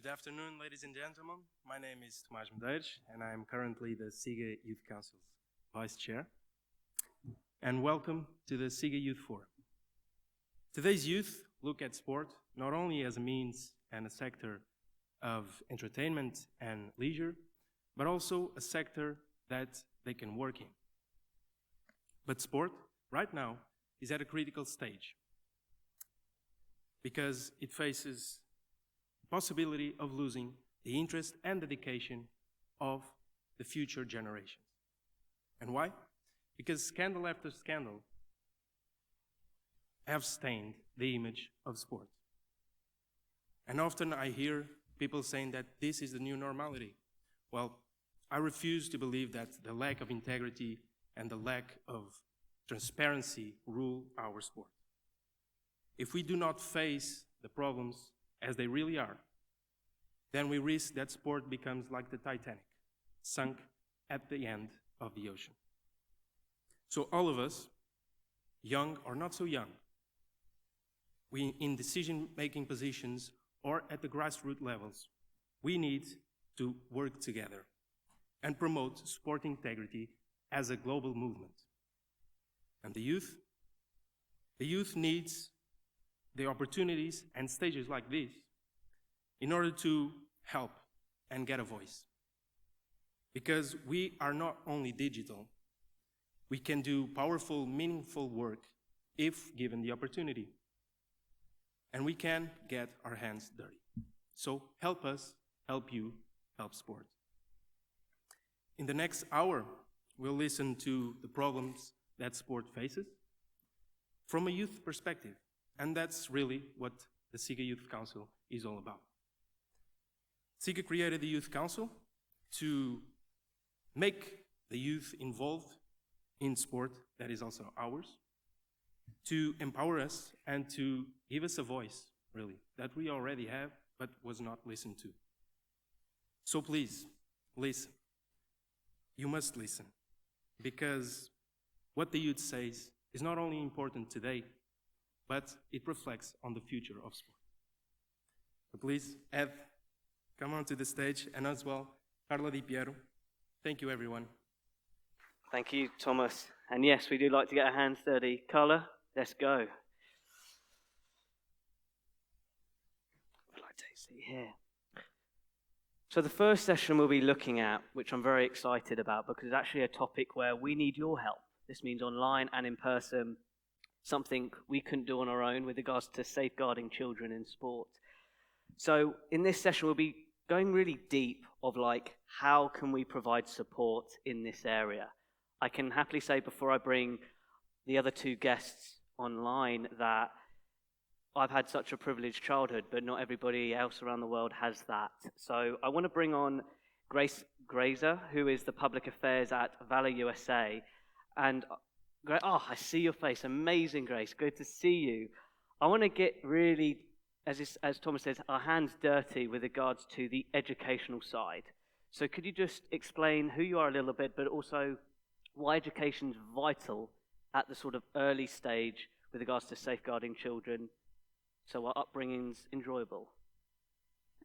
Good afternoon, ladies and gentlemen. My name is Tomás Medeiros, and I am currently the SIGA Youth Council's Vice Chair. And welcome to the SIGA Youth Forum. Today's youth look at sport not only as a means and a sector of entertainment and leisure, but also a sector that they can work in. But sport, right now, is at a critical stage because it faces the possibility of losing the interest and dedication of the future generations. And why? Because scandal after scandal have stained the image of sport. And often I hear people saying that this is the new normality. Well, I refuse to believe that the lack of integrity and the lack of transparency rule our sport. If we do not face the problems as they really are, then we risk that sport becomes like the Titanic, sunk at the end of the ocean. So all of us, young or not so young, we in decision-making positions or at the grassroots levels, we need to work together and promote sport integrity as a global movement. And the youth needs the opportunities and stages like this in order to help and get a voice. Because we are not only digital, we can do powerful, meaningful work if given the opportunity. And we can get our hands dirty. So help us, help you, help sport. In the next hour, we'll listen to the problems that sport faces from a youth perspective. And that's really what the SIGA Youth Council is all about. SIGA created the Youth Council to make the youth involved in sport that is also ours, to empower us and to give us a voice, really, that we already have but was not listened to. So please, listen. You must listen, because what the youth says is not only important today, but it reflects on the future of sport. So please, Ed, come on to the stage, and as well, Carla Di Piero. Thank you, everyone. Thank you, Thomas. And yes, we do like to get our hands dirty. Carla, let's go. I'd like to see here. So the first session we'll be looking at, which I'm very excited about, because it's actually a topic where we need your help. This means online and in person, something we couldn't do on our own with regards to safeguarding children in sport. So in this session, we'll be going really deep of how can we provide support in this area? I can happily say before I bring the other two guests online that I've had such a privileged childhood, but not everybody else around the world has that. So I want to bring on Grace Grazer, who is the Public Affairs at Valor USA. And I see your face. Amazing, Grace. Good to see you. I want to get really, as Thomas says, our hands dirty with regards to the educational side. So could you just explain who you are a little bit, but also why education is vital at the sort of early stage with regards to safeguarding children, so our upbringing's enjoyable?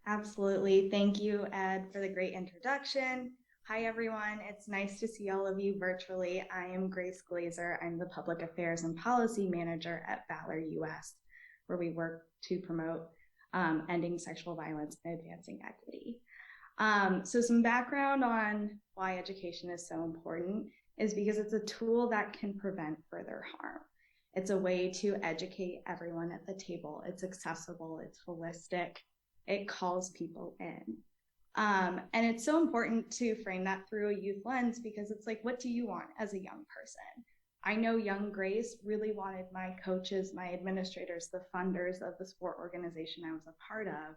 Absolutely. Thank you, Ed, for the great introduction. Hi, everyone. It's nice to see all of you virtually. I am Grace Glazer. I'm the Public Affairs and Policy Manager at Valor US, where we work to promote ending sexual violence and advancing equity. So some background on why education is so important is because it's a tool that can prevent further harm. It's a way to educate everyone at the table. It's accessible, it's holistic, it calls people in. And it's so important to frame that through a youth lens, because it's like, what do you want as a young person? I know young Grace really wanted my coaches, my administrators, the funders of the sport organization I was a part of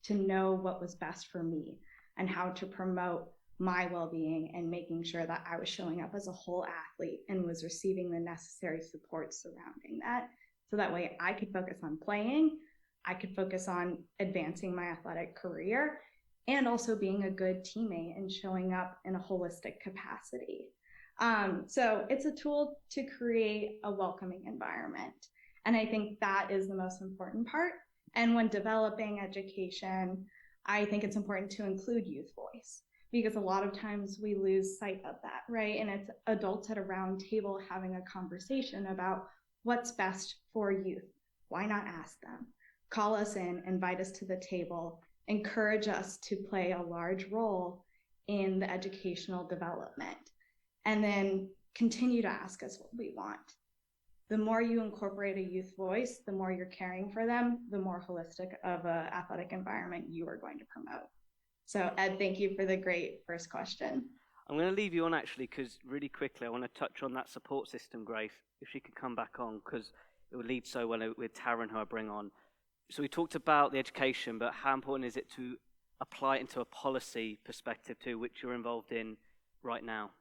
to know what was best for me and how to promote my well-being and making sure that I was showing up as a whole athlete and was receiving the necessary support surrounding that. So that way I could focus on playing, I could focus on advancing my athletic career, and also being a good teammate and showing up in a holistic capacity. So it's a tool to create a welcoming environment. And I think that is the most important part. And when developing education, I think it's important to include youth voice, because a lot of times we lose sight of that, right? And it's adults at a round table having a conversation about what's best for youth. Why not ask them? Call us in, invite us to the table, encourage us to play a large role in the educational development, and then continue to ask us what we want. The more you incorporate a youth voice, the more you're caring for them, the more holistic of an athletic environment you are going to promote. So Ed, thank you for the great first question. I'm going to leave you on actually, because really quickly I want to touch on that support system, Grace, if she could come back on, because it would lead so well with Taryn, who I bring on. So we talked about the education, but how important is it to apply it into a policy perspective too, which you're involved in right now?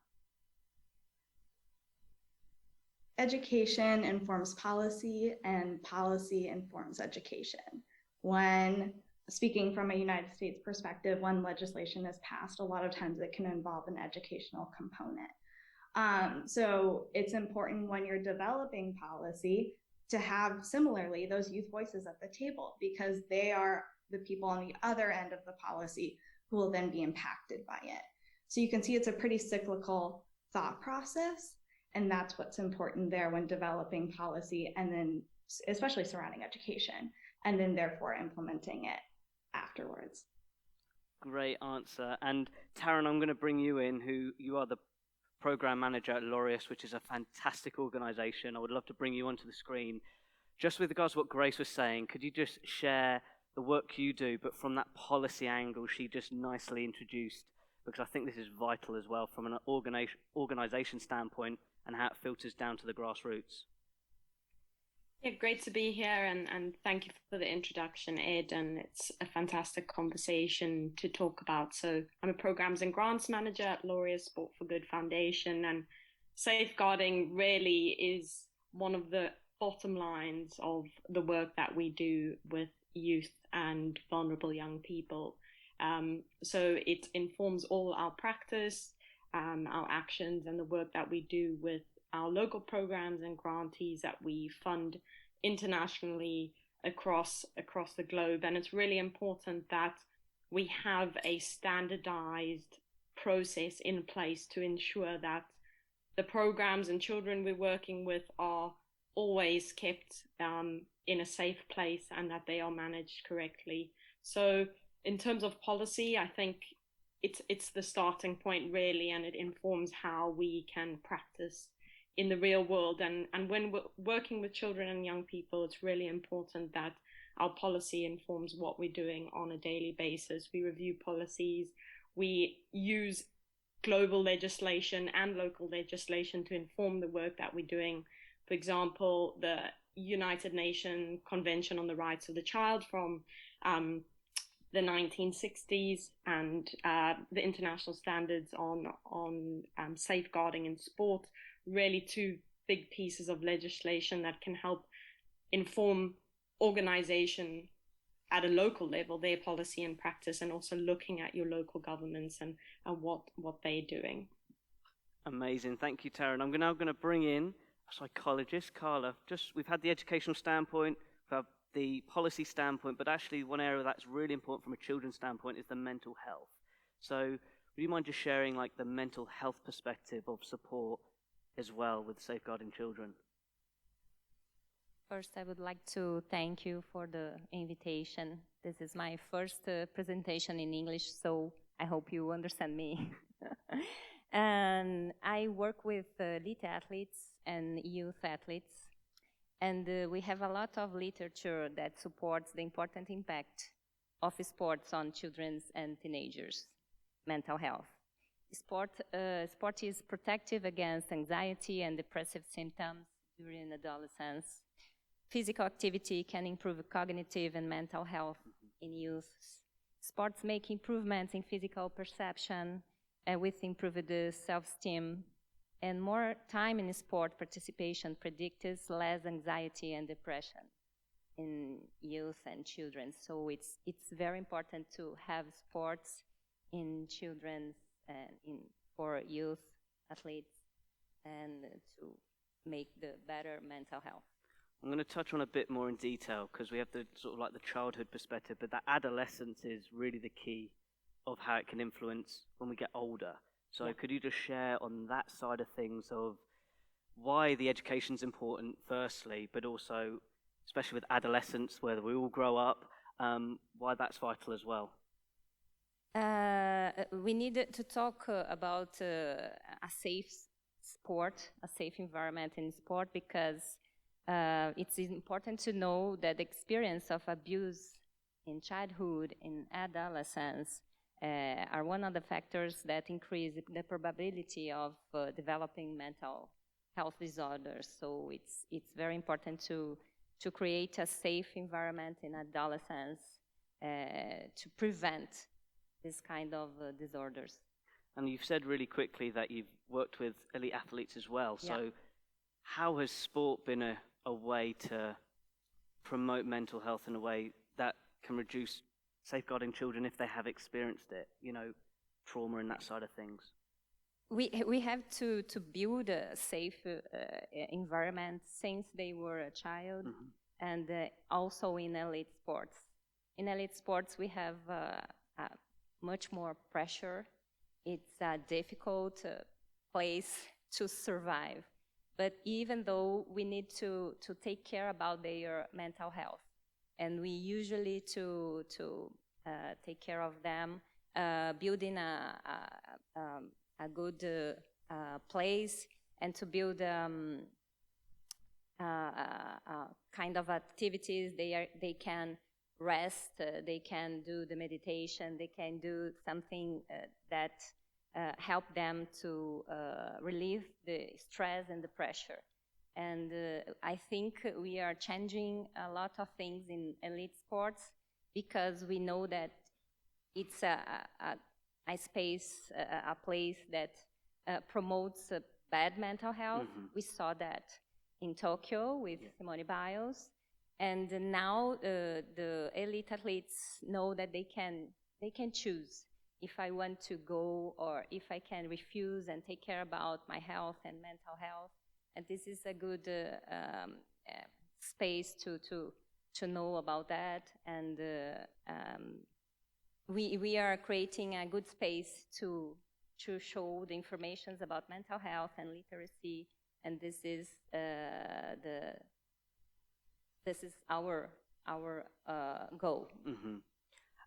Education informs policy, and policy informs education. When speaking from a United States perspective, when legislation is passed, a lot of times it can involve an educational component. So it's important when you're developing policy to have similarly those youth voices at the table, because they are the people on the other end of the policy who will then be impacted by it. So you can see it's a pretty cyclical thought process, and that's what's important there when developing policy, and then especially surrounding education, and then therefore implementing it afterwards. Great answer. And Taryn, I'm going to bring you in, who you are the program manager at Laureus, which is a fantastic organization. I would love to bring you onto the screen. Just with regards to what Grace was saying, could you just share the work you do, but from that policy angle she just nicely introduced, because I think this is vital as well from an organization standpoint and how it filters down to the grassroots. Yeah, great to be here, and thank you for the introduction, Ed, and it's a fantastic conversation to talk about. So I'm a Programs and Grants Manager at Laureus Sport for Good Foundation, and safeguarding really is one of the bottom lines of the work that we do with youth and vulnerable young people. So it informs all our practice, our actions, and the work that we do with our local programs and grantees that we fund internationally across the globe. And it's really important that we have a standardized process in place to ensure that the programs and children we're working with are always kept in a safe place and that they are managed correctly. So in terms of policy, I think it's the starting point really, and it informs how we can practice in the real world. And when we're working with children and young people, it's really important that our policy informs what we're doing on a daily basis. We review policies, we use global legislation and local legislation to inform the work that we're doing. For example, the United Nations Convention on the Rights of the Child from the 1960s, and the international standards on safeguarding in sport, really two big pieces of legislation that can help inform organization at a local level, their policy and practice, and also looking at your local governments and what they're doing. Amazing. Thank you, Taryn. I'm now going to bring in a psychologist, Carla. We've had the educational standpoint, we've had the policy standpoint, but actually one area that's really important from a children's standpoint is the mental health. So would you mind just sharing like the mental health perspective of support as well with safeguarding children? First, I would like to thank you for the invitation. This is my first presentation in English, so I hope you understand me. And I work with elite athletes and youth athletes, and we have a lot of literature that supports the important impact of sports on children's and teenagers' mental health. Sport is protective against anxiety and depressive symptoms during adolescence. Physical activity can improve cognitive and mental health in youth. Sports make improvements in physical perception with improved self-esteem, and more time in sport participation predicts less anxiety and depression in youth and children. So it's very important to have sports in children's for youth athletes and to make the better mental health. I'm going to touch on a bit more in detail because we have the sort of like the childhood perspective, but that adolescence is really the key of how it can influence when we get older. So could you just share on that side of things of why the education's important, firstly, but also, especially with adolescence, where we all grow up, why that's vital as well? We need to talk about a safe sport, a safe environment in sport, because it's important to know that the experience of abuse in childhood, in adolescence, are one of the factors that increase the probability of developing mental health disorders. So it's very important to create a safe environment in adolescence to prevent this kind of disorders. And you've said really quickly that you've worked with elite athletes as well. So how has sport been a way to promote mental health in a way that can reduce safeguarding children if they have experienced it, you know, trauma and that side of things? We have to build a safe environment since they were a child, and also in elite sports. In elite sports, we have much more pressure. It's a difficult place to survive. But even though we need to take care about their mental health, and we usually to take care of them, building a good place, and to build kind of activities they can rest, they can do the meditation, they can do something that help them to relieve the stress and the pressure. And I think we are changing a lot of things in elite sports because we know that it's a space, a place that promotes bad mental health. We saw that in Tokyo with Simone Biles. And now the elite athletes know that they can choose if I want to go or if I can refuse and take care about my health and mental health. And this is a good space to know about that. And we are creating a good space to show the information about mental health and literacy. And this is our goal.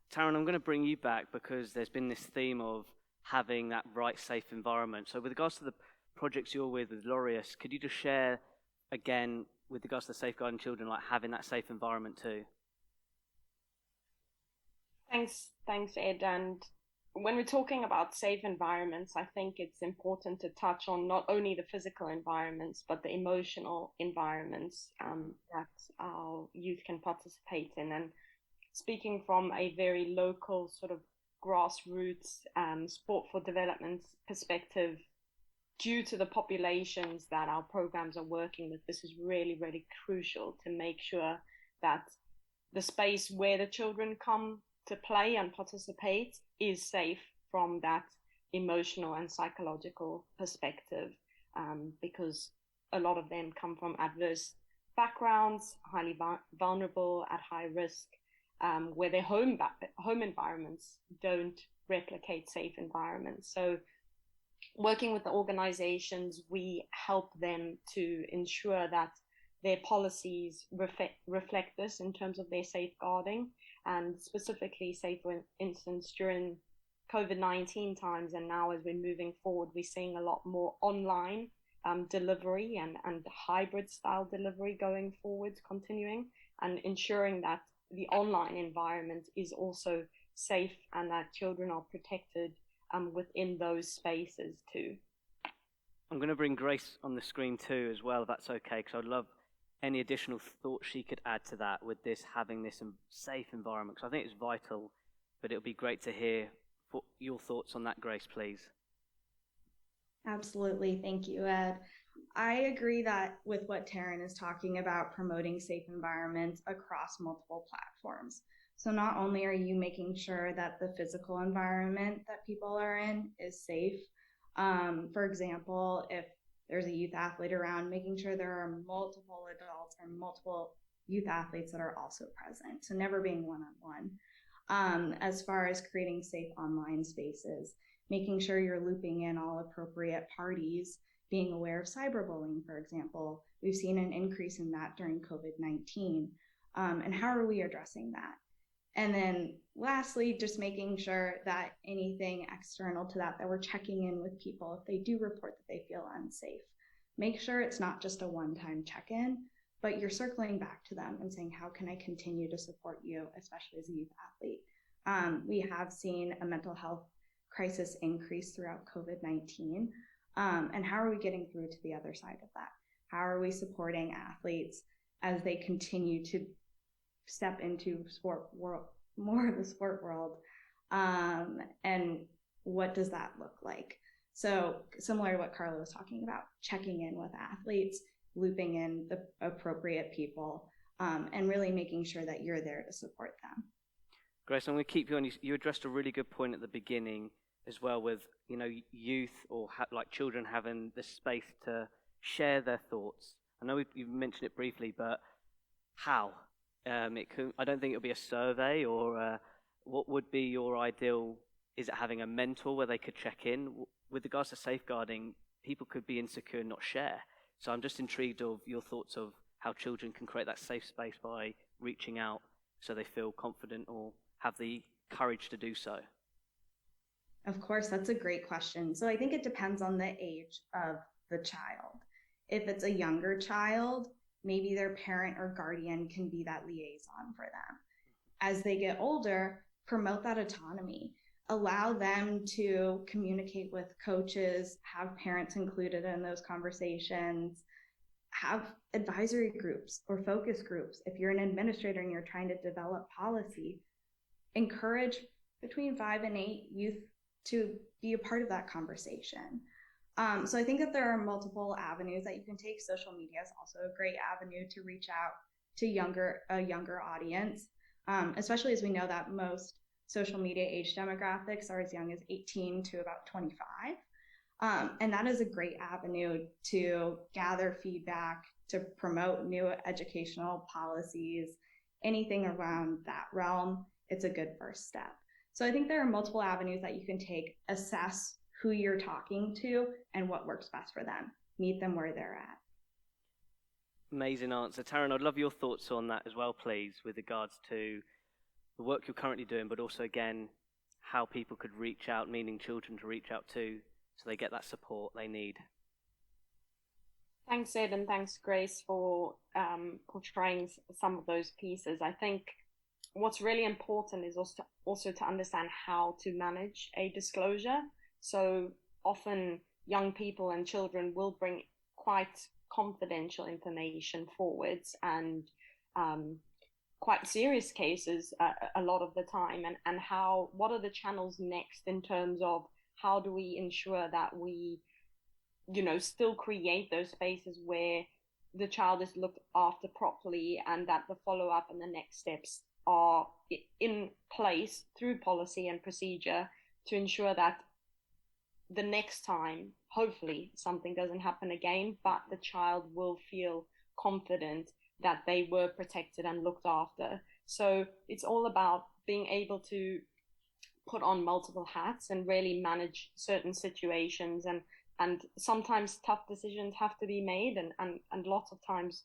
Taryn, I'm going to bring you back because there's been this theme of having that right, safe environment. So with regards to the projects you're with Laureus, could you just share again with regards to safeguarding children, like having that safe environment too? Thanks, Ed. And when we're talking about safe environments, I think it's important to touch on not only the physical environments, but the emotional environments that our youth can participate in. And speaking from a very local sort of grassroots sport for development perspective, due to the populations that our programs are working with, this is really, really crucial to make sure that the space where the children come to play and participate is safe from that emotional and psychological perspective, because a lot of them come from adverse backgrounds, highly vulnerable, at high risk, where their home environments don't replicate safe environments. So working with the organizations, we help them to ensure that their policies reflect this in terms of their safeguarding, and specifically, say for instance, during COVID-19 times, and now as we're moving forward, we're seeing a lot more online delivery and hybrid style delivery going forward, continuing, and ensuring that the online environment is also safe and that children are protected within those spaces too. I'm going to bring Grace on the screen too as well, if that's okay, because I'd love any additional thoughts she could add to that with this, having this safe environment, because I think it's vital, but it would be great to hear your thoughts on that, Grace, please. Absolutely. Thank you, Ed. I agree that with what Taryn is talking about, promoting safe environments across multiple platforms. So not only are you making sure that the physical environment that people are in is safe, for example, if there's a youth athlete around, making sure there are multiple adults and multiple youth athletes that are also present. So never being one-on-one. As far as creating safe online spaces, making sure you're looping in all appropriate parties, being aware of cyberbullying, for example. We've seen an increase in that during COVID-19. And how are we addressing that? And then lastly, just making sure that anything external to that we're checking in with people if they do report that they feel unsafe. Make sure it's not just a one-time check-in, but you're circling back to them and saying, how can I continue to support you, especially as a youth athlete? We have seen a mental health crisis increase throughout COVID-19. And how are we getting through to the other side of that? How are we supporting athletes as they continue to step into more of the sport world? And what does that look like? So similar to what Carla was talking about, checking in with athletes, looping in the appropriate people, and really making sure that you're there to support them. Grace, I'm going to keep you on. You addressed a really good point at the beginning as well with, youth or like children having the space to share their thoughts. I know you've mentioned it briefly, but how? I don't think it'll be a survey or what would be your ideal? Is it having a mentor where they could check in? With regards to safeguarding, people could be insecure and not share. So I'm just intrigued of your thoughts of how children can create that safe space by reaching out so they feel confident or have the courage to do so. Of course, that's a great question. So I think it depends on the age of the child. If it's a younger child, maybe their parent or guardian can be that liaison for them. As they get older, promote that autonomy. Allow them to communicate with coaches, have parents included in those conversations, have advisory groups or focus groups. If you're an administrator and you're trying to develop policy, encourage between 5 and 8 youth to be a part of that conversation. So I think that there are multiple avenues that you can take. Social media is also a great avenue to reach out to a younger audience, especially as we know that most social media age demographics are as young as 18 to about 25. And that is a great avenue to gather feedback, to promote new educational policies, anything around that realm. It's a good first step. So I think there are multiple avenues that you can take, assess who you're talking to and what works best for them. Meet them where they're at. Amazing answer. Taryn, I'd love your thoughts on that as well, please, with regards to the work you're currently doing, but also, again, how people could reach out, meaning children to reach out to, so they get that support they need. Thanks, Ed, and thanks, Grace, for portraying some of those pieces. I think what's really important is also to understand how to manage a disclosure. So often young people and children will bring quite confidential information forwards and quite serious cases a lot of the time, and what are the channels next in terms of how do we ensure that we still create those spaces where the child is looked after properly and that the follow-up and the next steps are in place through policy and procedure to ensure that the next time, hopefully, something doesn't happen again, but the child will feel confident that they were protected and looked after. So it's all about being able to put on multiple hats and really manage certain situations. And sometimes tough decisions have to be made, and lots of times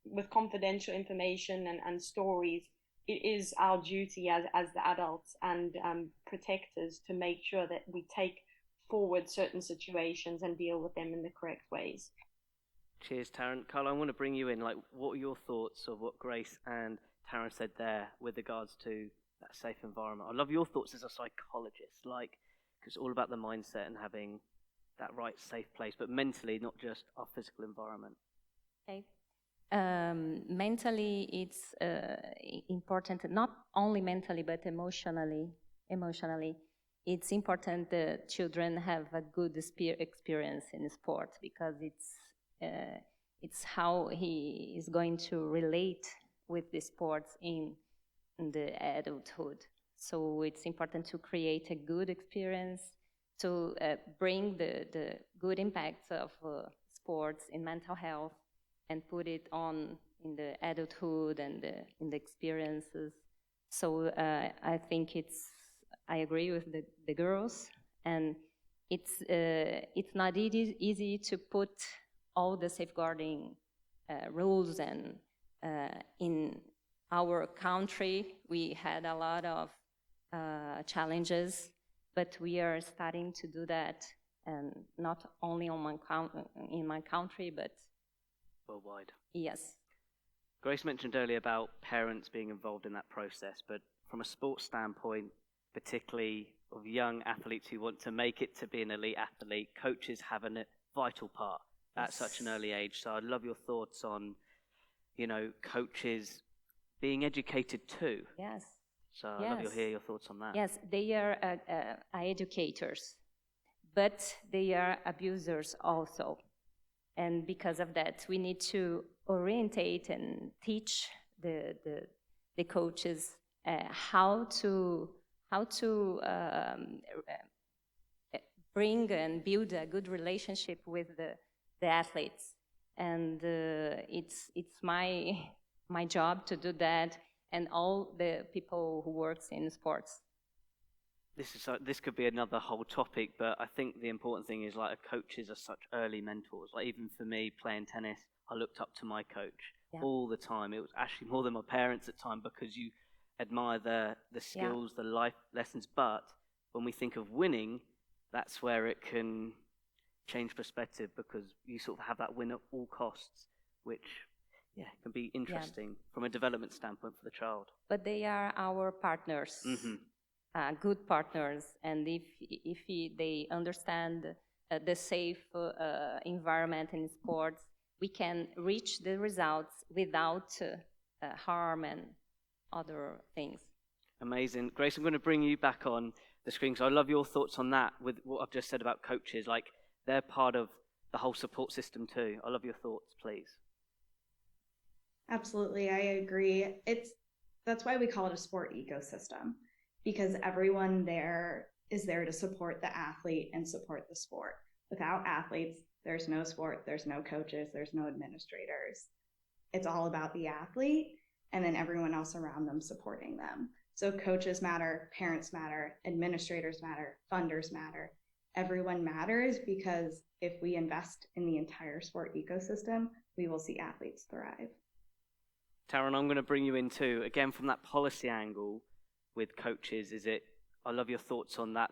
with confidential information and stories, it is our duty as the adults and protectors to make sure that we take forward certain situations and deal with them in the correct ways. Cheers, Taryn. Carla, I want to bring you in. What are your thoughts of what Grace and Taryn said there with regards to that safe environment? I love your thoughts as a psychologist, because it's all about the mindset and having that right safe place, but mentally, not just our physical environment. Okay. Mentally, it's important, not only mentally, but emotionally. It's important that children have a good experience in sport, because it's how he is going to relate with the sports in the adulthood. So it's important to create a good experience, to bring the good impacts of sports in mental health and put it on in the adulthood and in the experiences. So I think I agree with the girls, and it's not easy to put all the safeguarding rules, and in our country we had a lot of challenges, but we are starting to do that, and not only in my country, but worldwide. Yes. Grace mentioned earlier about parents being involved in that process, but from a sports standpoint, particularly of young athletes who want to make it to be an elite athlete, coaches have a vital part at such an early age. So I'd love your thoughts on, coaches being educated too. Yes. So I'd love to hear your thoughts on that. Yes, they are educators, but they are abusers also. And because of that, we need to orientate and teach the coaches how to bring and build a good relationship with the athletes. And it's my job to do that, and all the people who works in sports. This could be another whole topic, but I think the important thing is coaches are such early mentors. Like even for me playing tennis, I looked up to my coach all the time. It was actually more than my parents at time, because you admire the skills, the life lessons. But when we think of winning, that's where it can change perspective, because you sort of have that win at all costs, which can be interesting from a development standpoint for the child. But they are our partners. Mm-hmm. Good partners, and if they understand the safe environment in sports, we can reach the results without harm and other things. Amazing. Grace, I'm going to bring you back on the screen, because I love your thoughts on that with what I've just said about coaches. They're part of the whole support system too. I love your thoughts, please. Absolutely, I agree. That's why we call it a sport ecosystem, because everyone there is there to support the athlete and support the sport. Without athletes, there's no sport, there's no coaches, there's no administrators. It's all about the athlete and then everyone else around them supporting them. So coaches matter, parents matter, administrators matter, funders matter. Everyone matters, because if we invest in the entire sport ecosystem, we will see athletes thrive. Taryn, I'm going to bring you in too. Again, from that policy angle with coaches, I love your thoughts on that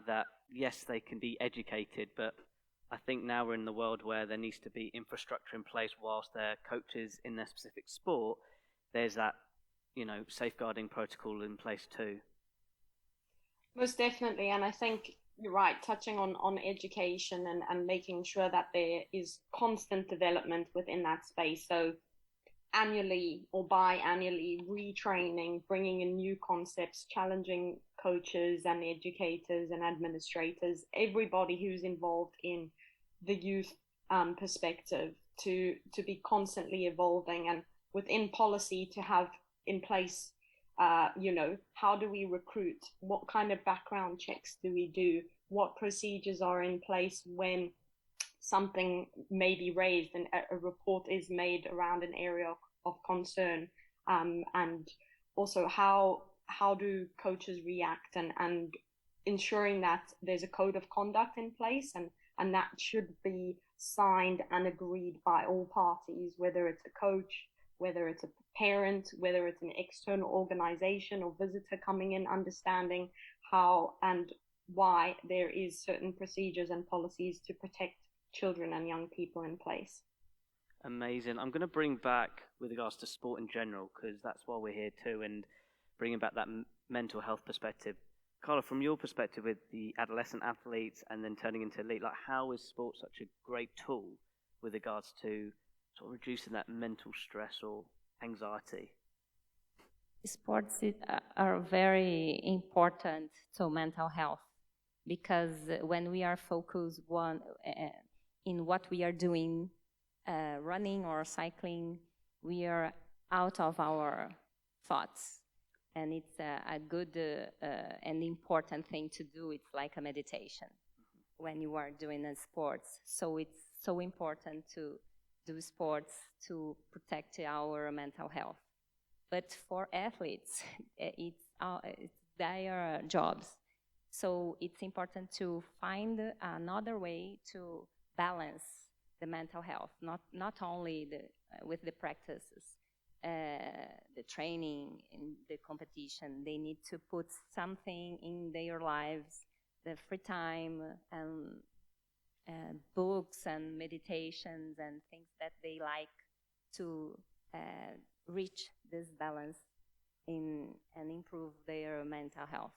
yes, they can be educated, but I think now we're in the world where there needs to be infrastructure in place whilst they're coaches in their specific sport. There's that, safeguarding protocol in place too. Most definitely, and I think you're right, touching on education and making sure that there is constant development within that space. So annually or biannually retraining, bringing in new concepts, challenging coaches and educators and administrators, everybody who's involved in the youth perspective to be constantly evolving, and within policy to have in place, how do we recruit? What kind of background checks do we do? What procedures are in place when something may be raised and a report is made around an area of concern, and also how do coaches react, and ensuring that there's a code of conduct in place, and that should be signed and agreed by all parties, whether it's a coach, whether it's a parent, whether it's an external organization or visitor coming in, understanding how and why there is certain procedures and policies to protect children and young people in place. Amazing. I'm going to bring back with regards to sport in general, because that's why we're here too, and bringing back that mental health perspective. Carla, from your perspective with the adolescent athletes and then turning into elite, how is sport such a great tool with regards to sort of reducing that mental stress or anxiety? Sports are very important to mental health, because when we are focused in what we are doing, running or cycling, we are out of our thoughts, and it's a good and important thing to do. It's like a meditation. when you are doing sports. So it's so important to do sports to protect our mental health. But for athletes, it's their jobs. So it's important to find another way to balance the mental health, not only with the practices, the training, in the competition. They need to put something in their lives, the free time and books and meditations and things that they like to reach this balance and improve their mental health.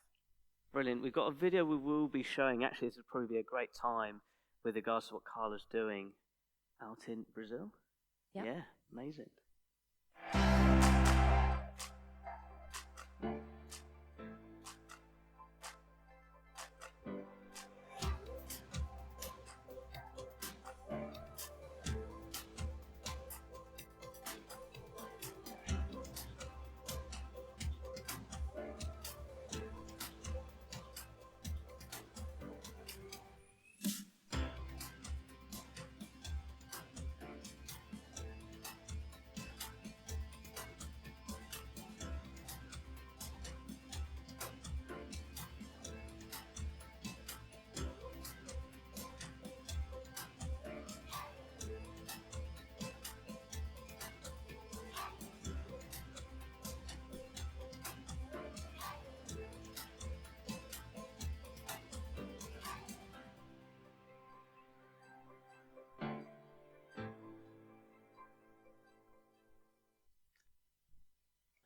Brilliant. We've got a video we will be showing. Actually, this would probably be a great time with regards to what Carla's doing out in Brazil. Yeah. Yeah, amazing.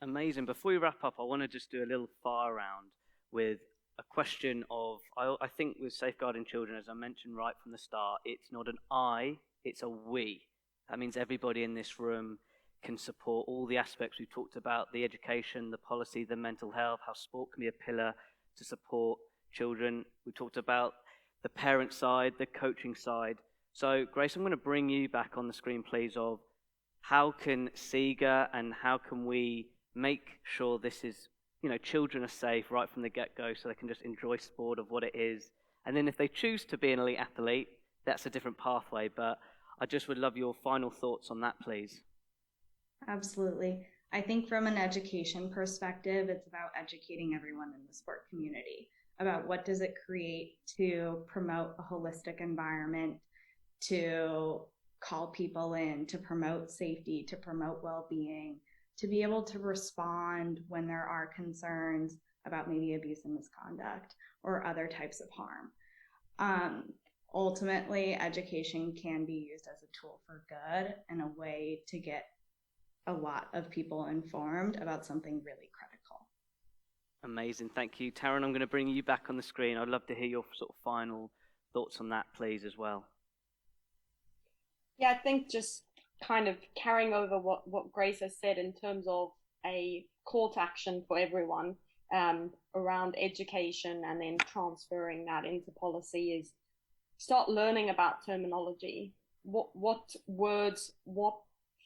Amazing. Before we wrap up, I want to just do a little fire round with a question of, I think with safeguarding children, as I mentioned right from the start, it's not an I, it's a we. That means everybody in this room can support all the aspects we've talked about, the education, the policy, the mental health, how sport can be a pillar to support children. We talked about the parent side, the coaching side. So, Grace, I'm going to bring you back on the screen, please, of how can SIGA and how can we make sure this is, children are safe right from the get-go so they can just enjoy sport of what it is. And then if they choose to be an elite athlete, that's a different pathway. But I just would love your final thoughts on that, please. Absolutely. I think from an education perspective, it's about educating everyone in the sport community about what does it create to promote a holistic environment, to call people in, to promote safety, to promote well-being, to be able to respond when there are concerns about maybe abuse and misconduct or other types of harm. Ultimately, education can be used as a tool for good and a way to get a lot of people informed about something really critical. Amazing. Thank you. Taryn, I'm going to bring you back on the screen. I'd love to hear your sort of final thoughts on that, please, as well. Yeah, I think just kind of carrying over what Grace has said in terms of a call to action for everyone around education and then transferring that into policy is start learning about terminology. What words, what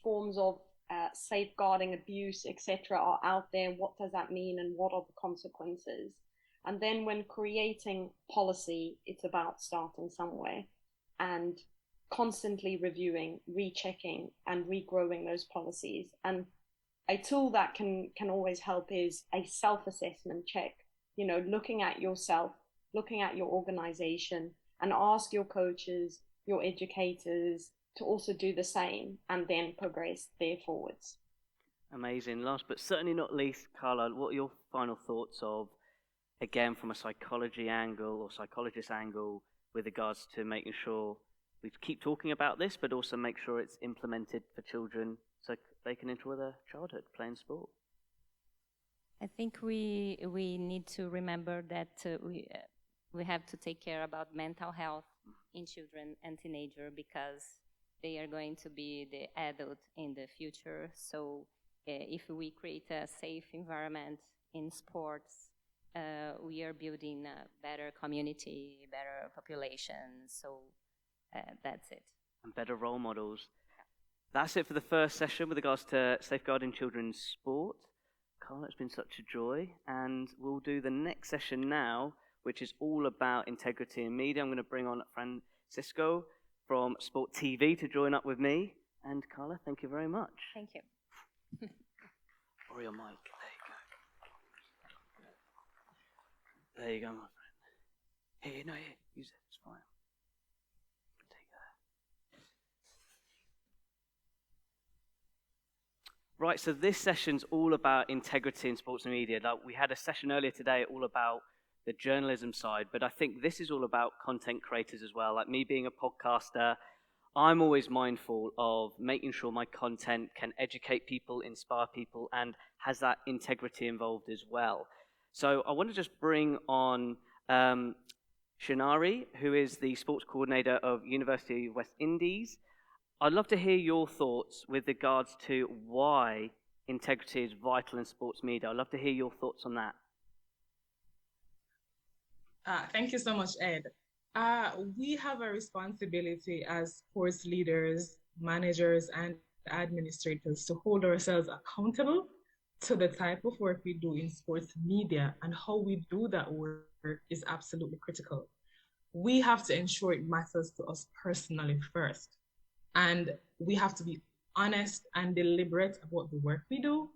forms of safeguarding, abuse, etc. are out there? What does that mean and what are the consequences? And then when creating policy, it's about starting somewhere and constantly reviewing, rechecking, and regrowing those policies. And a tool that can always help is a self-assessment check. Looking at yourself, looking at your organization, and ask your coaches, your educators to also do the same, and then progress there forwards. Amazing. Last but certainly not least, Carla, what are your final thoughts of, again, from a psychology angle or psychologist angle with regards to making sure we keep talking about this, but also make sure it's implemented for children so they can enjoy their childhood playing sport? I think we need to remember that we have to take care about mental health in children and teenagers because they are going to be the adult in the future. So if we create a safe environment in sports, we are building a better community, better population. So that's it. And better role models. That's it for the first session with regards to safeguarding children's sport. Carla, it's been such a joy. And we'll do the next session now, which is all about integrity in media. I'm going to bring on Francisco from Sport TV to join up with me. And Carla, thank you very much. Thank you. Or your mic. There you go, my friend. Here, no, here. Use it. It's fine. Take that. Right, so this session's all about integrity in sports and media. Like, we had a session earlier today all about the journalism side, but I think this is all about content creators as well. Like me being a podcaster, I'm always mindful of making sure my content can educate people, inspire people, and has that integrity involved as well. So I want to just bring on Shinari, who is the sports coordinator of University of West Indies. I'd love to hear your thoughts with regards to why integrity is vital in sports media. I'd love to hear your thoughts on that. Thank you so much, Ed. We have a responsibility as sports leaders, managers, and administrators to hold ourselves accountable to the type of work we do in sports media, and how we do that work is absolutely critical. We have to ensure it matters to us personally first, and we have to be honest and deliberate about the work we do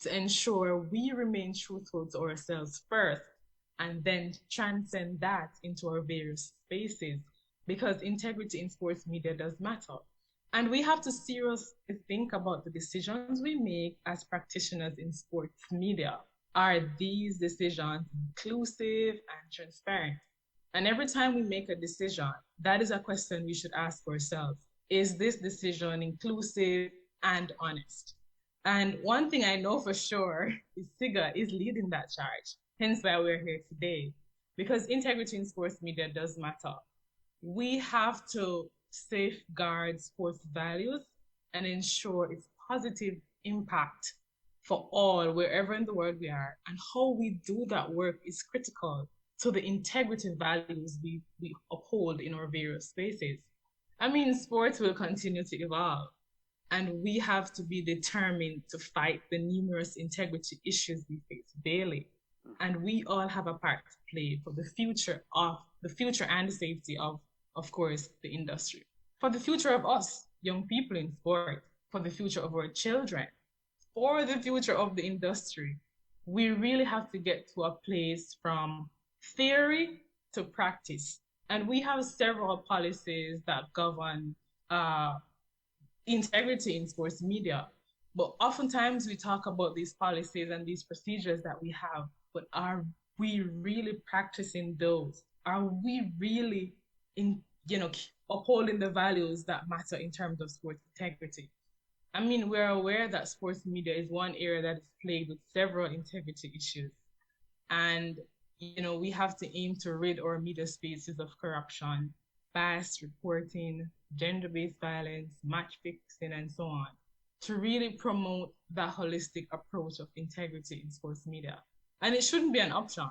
to ensure we remain truthful to ourselves first, and then transcend that into our various spaces, because integrity in sports media does matter. And we have to seriously think about the decisions we make as practitioners in sports media. Are these decisions inclusive and transparent? And every time we make a decision, that is a question we should ask ourselves. Is this decision inclusive and honest? And one thing I know for sure is SIGA is leading that charge. Hence why we're here today, because integrity in sports media does matter. We have to safeguard sports values and ensure its positive impact for all, wherever in the world we are. And how we do that work is critical to the integrity values we uphold in our various spaces. I mean, sports will continue to evolve, and we have to be determined to fight the numerous integrity issues we face daily. And we all have a part to play for the future and the safety of course, the industry. For the future of us, young people in sport, for the future of our children, for the future of the industry, we really have to get to a place from theory to practice. And we have several policies that govern integrity in sports media. But oftentimes we talk about these policies and these procedures that we have, but are we really practicing those? Are we really upholding the values that matter in terms of sports integrity? I mean, we're aware that sports media is one area that is plagued with several integrity issues. And, we have to aim to rid our media spaces of corruption, biased reporting, gender-based violence, match fixing, and so on, to really promote that holistic approach of integrity in sports media. And it shouldn't be an option.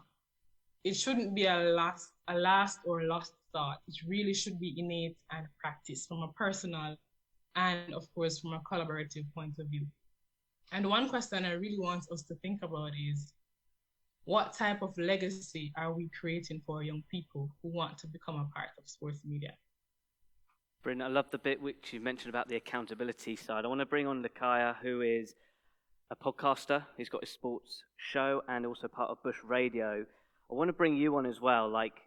It shouldn't be a last or lost thought. It really should be innate and practiced from a personal and, of course, from a collaborative point of view. And one question I really want us to think about is, what type of legacy are we creating for young people who want to become a part of sports media? Brilliant. I love the bit which you mentioned about the accountability side. I want to bring on Lakaya, who is a podcaster. He's got his sports show and also part of Bush Radio. I want to bring you on as well, like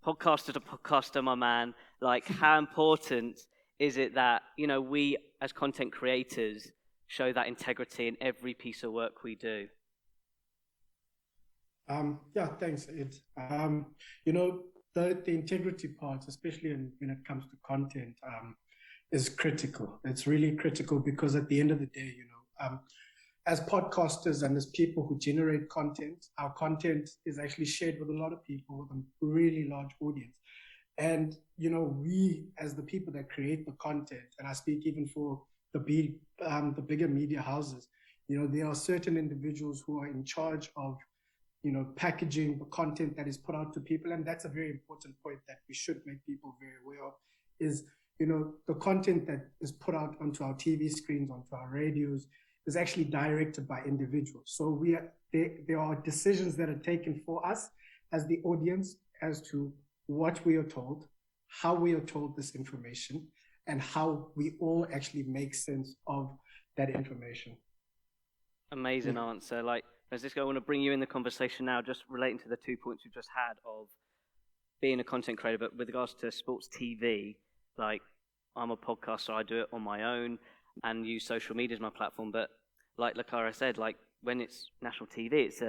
podcaster to podcaster, my man. Like, how important is it that, we as content creators show that integrity in every piece of work we do? Thanks, Ed. The integrity part, especially when it comes to content, is critical. It's really critical because at the end of the day, as podcasters and as people who generate content, our content is actually shared with a lot of people with a really large audience. And, we as the people that create the content, and I speak even for the bigger media houses, there are certain individuals who are in charge of packaging the content that is put out to people. And that's a very important point that we should make people very aware of is, the content that is put out onto our TV screens, onto our radios, is actually directed by individuals. So there are decisions that are taken for us as the audience as to what we are told, how we are told this information, and how we all actually make sense of that information. Amazing answer. Like, Francisco, I want to bring you in the conversation now, just relating to the 2 points we just had of being a content creator, but with regards to sports TV, like, I'm a podcaster, I do it on my own and use social media as my platform, but like Lakara said, like, when it's national TV, it's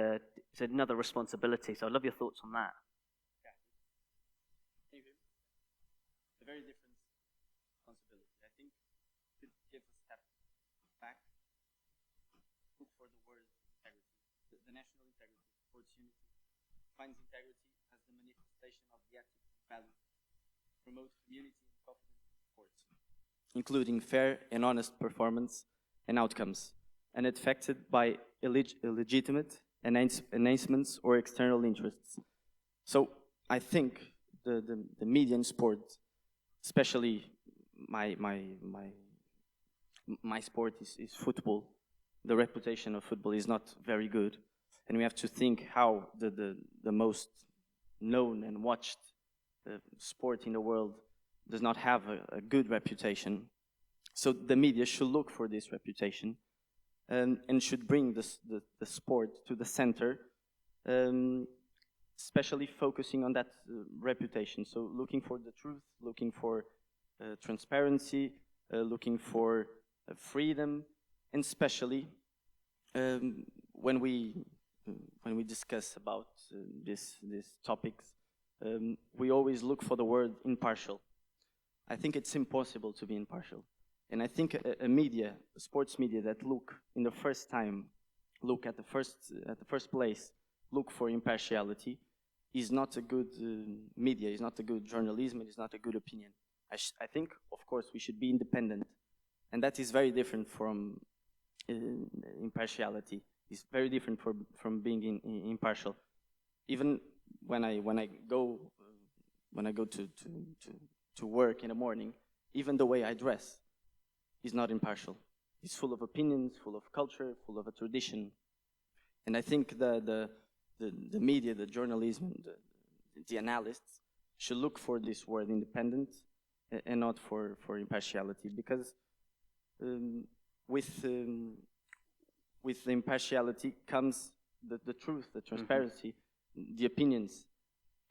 another responsibility. So I'd love your thoughts on that. Yeah. A very different responsibility. I think to give a step back, look for the word integrity. The national integrity, sports unity, defines integrity as the manifestation of the ethics and values, promote community and confidence in sports, including fair and honest performance and outcomes, and affected by illegitimate enhancements or external interests. So I think the media in sport, especially my sport is football. The reputation of football is not very good, and we have to think how the most known and watched sport in the world does not have a good reputation. So the media should look for this reputation and should bring the sport to the center, especially focusing on that reputation. So looking for the truth, looking for transparency, looking for freedom, and especially when we discuss about these topics, we always look for the word impartial. I think it's impossible to be impartial. And I think a sports media that look at the first place, look for impartiality, is not a good media, is not a good journalism, it is not a good opinion. I think, of course, we should be independent. And that is very different from impartiality. It's very different from being impartial. Even when I go to work in the morning, even the way I dress is not impartial. It's full of opinions, full of culture, full of a tradition. And I think the media, the journalism, the analysts should look for this word independent and not for impartiality, because with the impartiality comes the truth, the transparency, the opinions,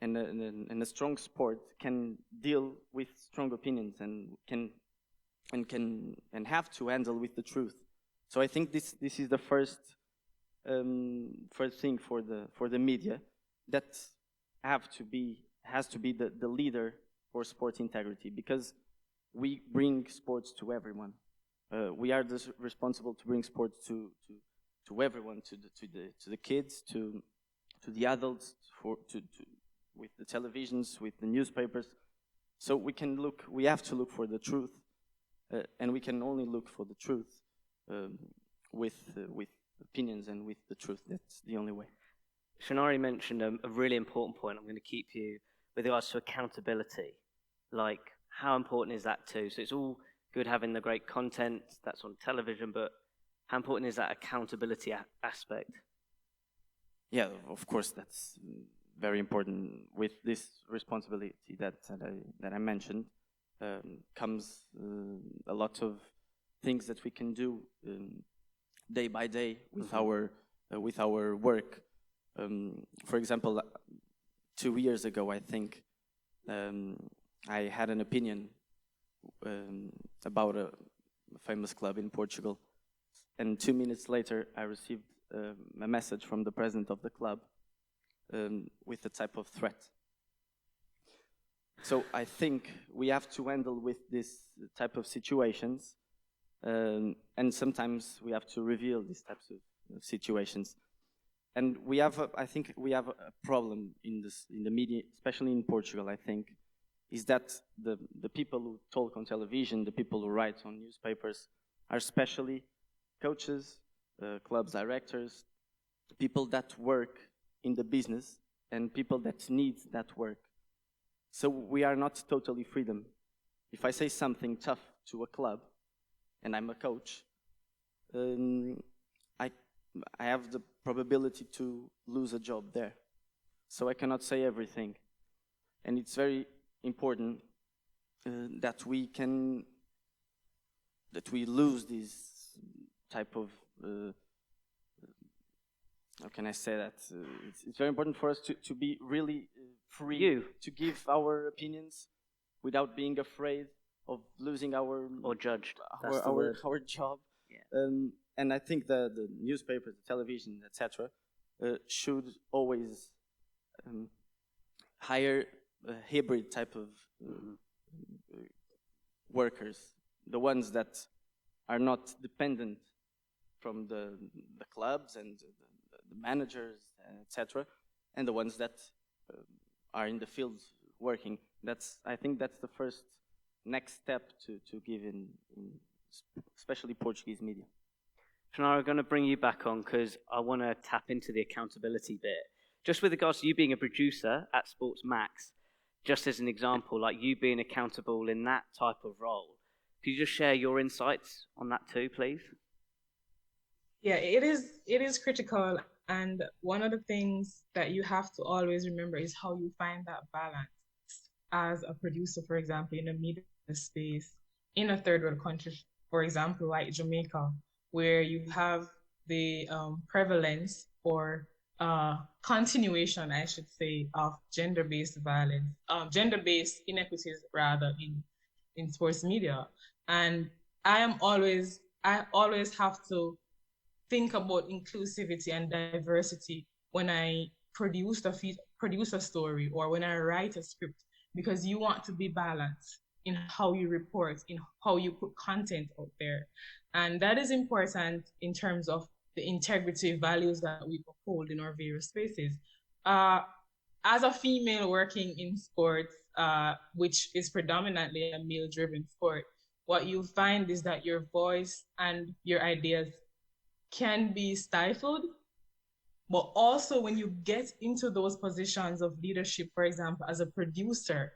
and a strong sport can deal with strong opinions and have to handle with the truth. So I think this is the first thing for the media that has to be the leader for sport integrity, because we bring sports to everyone. We are responsible to bring sports to everyone, to the kids, to the adults, with the televisions, with the newspapers. So we have to look for the truth, and we can only look for the truth with opinions and with the truth. That's the only way. Shanari mentioned a really important point. I'm going to keep you with regards to accountability. Like, how important is that too? So it's all good having the great content that's on television, but how important is that accountability aspect? Yeah, of course, that's very important. With this responsibility that I mentioned, comes a lot of things that we can do day by day with our work. For example, 2 years ago, I think, I had an opinion about a famous club in Portugal, and 2 minutes later, I received a message from the president of the club with a type of threat. So I think we have to handle with this type of situations, and sometimes we have to reveal these types of situations. And I think we have a problem in the media, especially in Portugal, I think, is that the people who talk on television, the people who write on newspapers, are especially coaches, clubs directors, people that work in the business, and people that need that work. So we are not totally freedom. If I say something tough to a club, and I'm a coach, I have the probability to lose a job there. so I cannot say everything. And it's very important that we lose this type of, how can I say that? It's very important for us to be really free to give our opinions without being afraid of losing our Or judged. our job. Yeah. And I think the newspapers, the television, etc., should always hire a hybrid type of workers, the ones that are not dependent from the clubs and the managers, etc., and the ones that are in the field working. I think that's the first next step to give in especially Portuguese media. Shannara, I'm going to bring you back on because I want to tap into the accountability bit. Just with regards to you being a producer at Sports Max, just as an example, like you being accountable in that type of role, could you just share your insights on that too, please? Yeah, it is critical. And one of the things that you have to always remember is how you find that balance as a producer, for example, in a media space in a third world country, for example, like Jamaica, where you have the prevalence or continuation, I should say, of gender-based violence, gender-based inequities rather in sports media. And I always have to think about inclusivity and diversity when I produce a story or when I write a script, because you want to be balanced in how you report, in how you put content out there. And that is important in terms of the integrity values that we uphold in our various spaces. As a female working in sports, which is predominantly a male-driven sport, what you find is that your voice and your ideas can be stifled, but also when you get into those positions of leadership, for example, as a producer,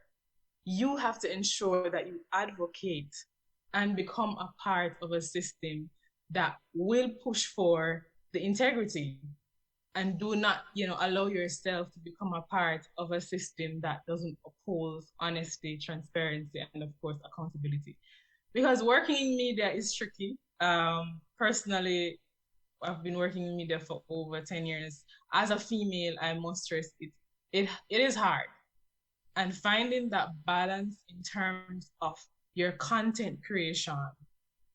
you have to ensure that you advocate and become a part of a system that will push for the integrity, and do not, allow yourself to become a part of a system that doesn't oppose honesty, transparency, and of course, accountability. Because working in media is tricky. Personally, I've been working in media for over 10 years. As a female, I must stress it is hard. And finding that balance in terms of your content creation,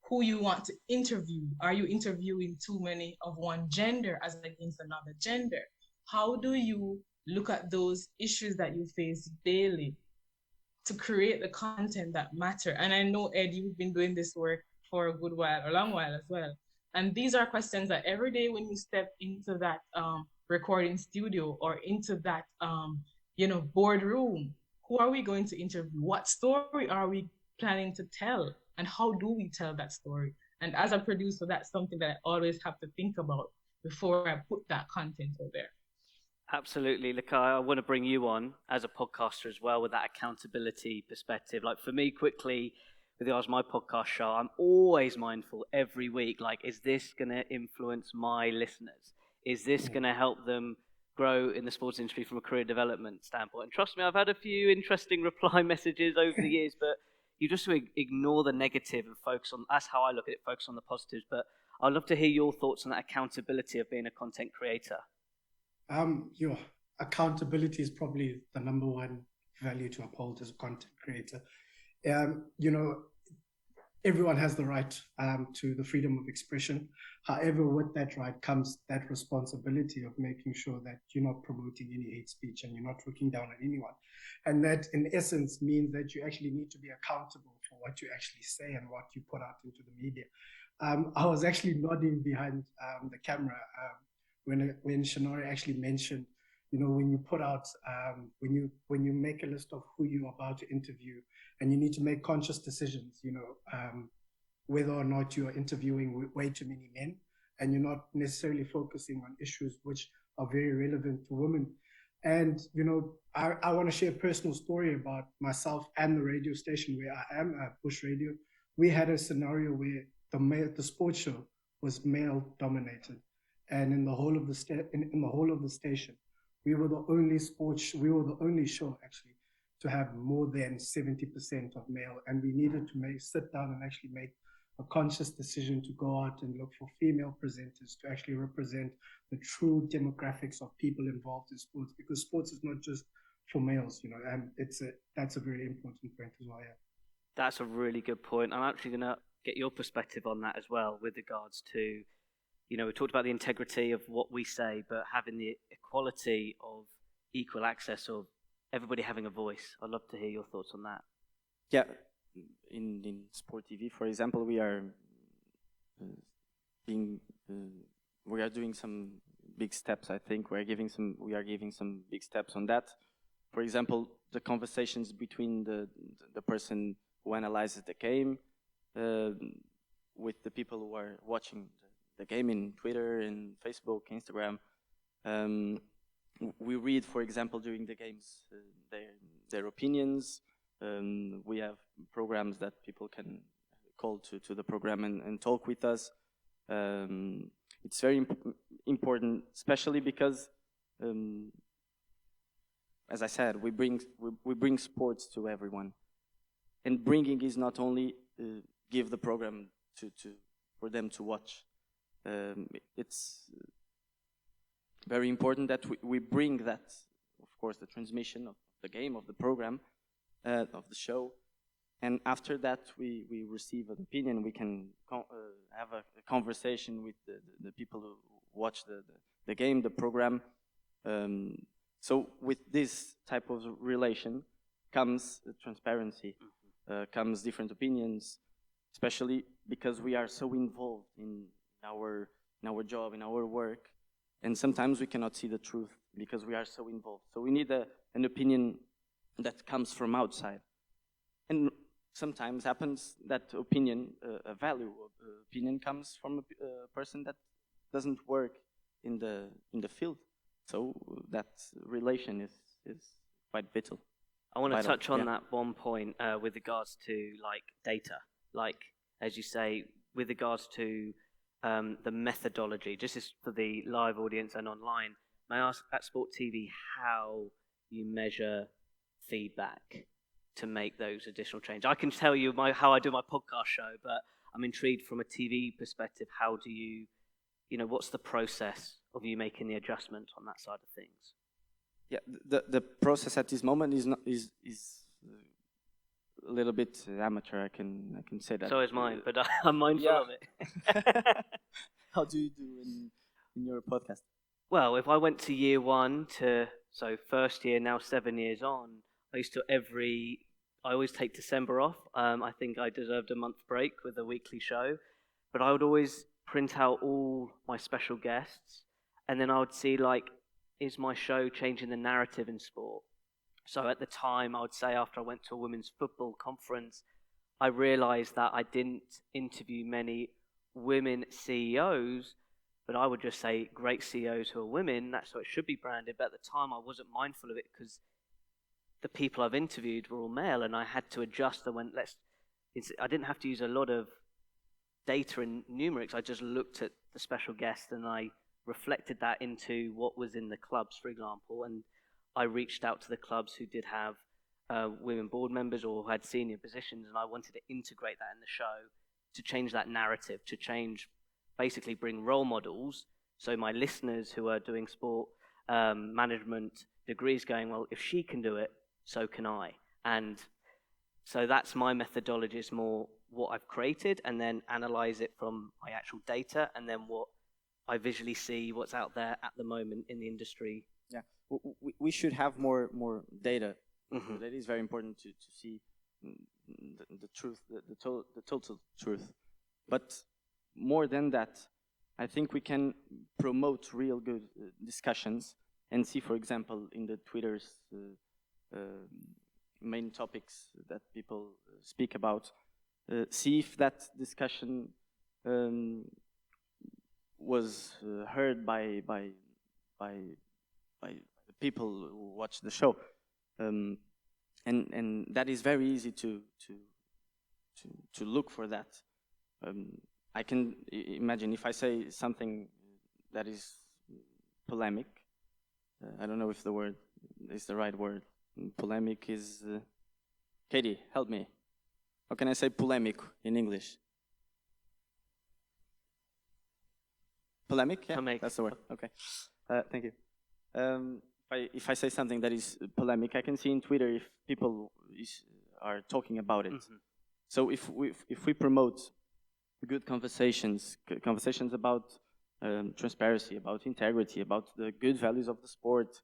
who you want to interview. Are you interviewing too many of one gender as against another gender? How do you look at those issues that you face daily to create the content that matter? And I know, Ed, you've been doing this work for a good while, a long while as well. And these are questions that every day when you step into that recording studio or into that boardroom, who are we going to interview? What story are we planning to tell? And how do we tell that story? And as a producer, that's something that I always have to think about before I put that content out there. Absolutely. Look, I want to bring you on as a podcaster as well with that accountability perspective. Like for me, quickly, with regards to my podcast show, I'm always mindful every week, like, is this going to influence my listeners? Is this going to help them grow in the sports industry from a career development standpoint? And trust me, I've had a few interesting reply messages over the years, but you just ignore the negative and focus on, that's how I look at it, focus on the positives. But I'd love to hear your thoughts on that accountability of being a content creator. Your accountability is probably the number one value to uphold as a content creator. Everyone has the right to the freedom of expression. However, with that right comes that responsibility of making sure that you're not promoting any hate speech and you're not looking down on anyone. And that, in essence, means that you actually need to be accountable for what you actually say and what you put out into the media. I was actually nodding behind the camera when Shannara actually mentioned, when you put out, when you make a list of who you're about to interview, and you need to make conscious decisions, whether or not you're interviewing way too many men, and you're not necessarily focusing on issues which are very relevant to women. And, I want to share a personal story about myself and the radio station where I am at Bush Radio. We had a scenario where the sports show was male dominated. And in the whole of the station, we were the only show actually to have more than 70% of male, and we needed to sit down and actually make a conscious decision to go out and look for female presenters to actually represent the true demographics of people involved in sports, because sports is not just for males, you know, and that's a very important point as well. Yeah. That's a really good point. I'm actually going to get your perspective on that as well, with regards to, you know, we talked about the integrity of what we say, but having the equality of equal access of everybody having a voice. I'd love to hear your thoughts on that. Yeah, in Sport TV, for example, we are doing some big steps. I think we are giving some big steps on that. For example, the conversations between the person who analyzes the game with the people who are watching the game in Twitter, in Facebook, Instagram. We read, for example, during the games, their opinions. We have programs that people can call to the program and talk with us. It's very important, especially because, as I said, we bring sports to everyone, and bringing is not only give the program for them to watch. It's very important that we bring that, of course, the transmission of the game, of the program, of the show, and after that we receive an opinion. We can have a conversation with the people who watch the game, the program. So with this type of relation comes transparency, comes different opinions, especially because we are so involved in our job, in our work, and sometimes we cannot see the truth because we are so involved. So we need an opinion that comes from outside. And sometimes happens that opinion, a value opinion comes from a person that doesn't work in the field. So that relation is quite vital. I want to touch on that one point with regards to like data, like as you say, with regards to the methodology. Just as for the live audience and online, may I ask at Sport TV how you measure feedback to make those additional changes? I can tell you how I do my podcast show, but I'm intrigued from a TV perspective. How do you what's the process of you making the adjustment on that side of things? Yeah, the process at this moment is a little bit amateur. I can say that. So is mine, but I'm mindful of it. How do you do in your podcast? Well, if I went to year one so first year, now 7 years on, I always take December off. I think I deserved a month break with a weekly show, but I would always print out all my special guests, and then I would see, like, is my show changing the narrative in sport? So at the time, I would say after I went to a women's football conference, I realized that I didn't interview many women CEOs, but I would just say great CEOs who are women. That's how it should be branded. But at the time, I wasn't mindful of it because the people I've interviewed were all male, and I had to adjust and went, I didn't have to use a lot of data and numerics. I just looked at the special guest and I reflected that into what was in the clubs, for example, and I reached out to the clubs who did have women board members or who had senior positions, and I wanted to integrate that in the show to change that narrative, to basically bring role models, so my listeners who are doing sport management degrees going, well, if she can do it, so can I. And so that's my methodology, is more what I've created and then analyze it from my actual data and then what I visually see, what's out there at the moment in the industry. Yeah, we should have more data. Mm-hmm. That is very important to see the truth, the total truth. But more than that, I think we can promote real good discussions and see, for example, in the Twitter's main topics that people speak about, see if that discussion was heard by the people who watch the show, and that is very easy to look for that. I can imagine if I say something that is polemic, I don't know if the word is the right word. Polemic is, Katie, help me. How can I say polemic in English? Polemic? Yeah, Polemic. that's the word. Okay. Thank you. If I say something that is polemic, I can see in Twitter if people are talking about it. Mm-hmm. So if we promote good conversations about transparency, about integrity, about the good values of the sport,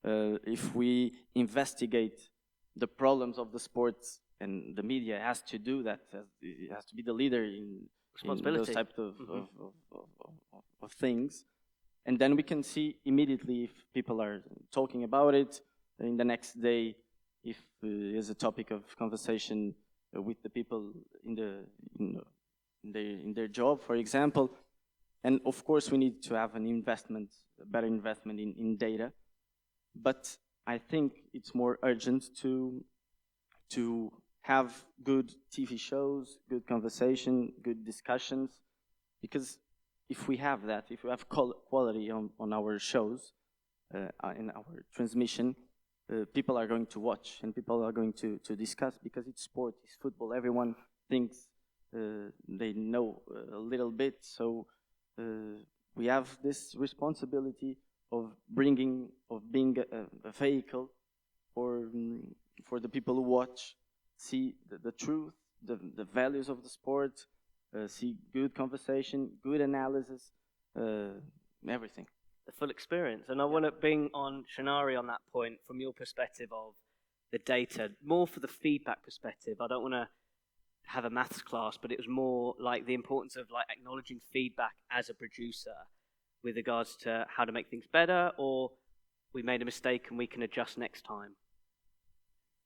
if we investigate the problems of the sports, and the media has to do that, it has to be the leader in those types of things. And then we can see immediately if people are talking about it. In the next day, if there's a topic of conversation with the people in their job, for example. And of course, we need to have an investment, a better investment in data. But I think it's more urgent to have good TV shows, good conversation, good discussions, because if we have that, if we have quality on our shows, in our transmission, people are going to watch and people are going to discuss, because it's sport, it's football. Everyone thinks they know a little bit. So we have this responsibility of being a vehicle for the people who watch, see the truth, the values of the sport, see good conversation, good analysis, everything. The full experience. And I want to bring on Shanari on that point from your perspective of the data, more for the feedback perspective. I don't want to have a maths class, but it was more like the importance of like acknowledging feedback as a producer with regards to how to make things better, or we made a mistake and we can adjust next time.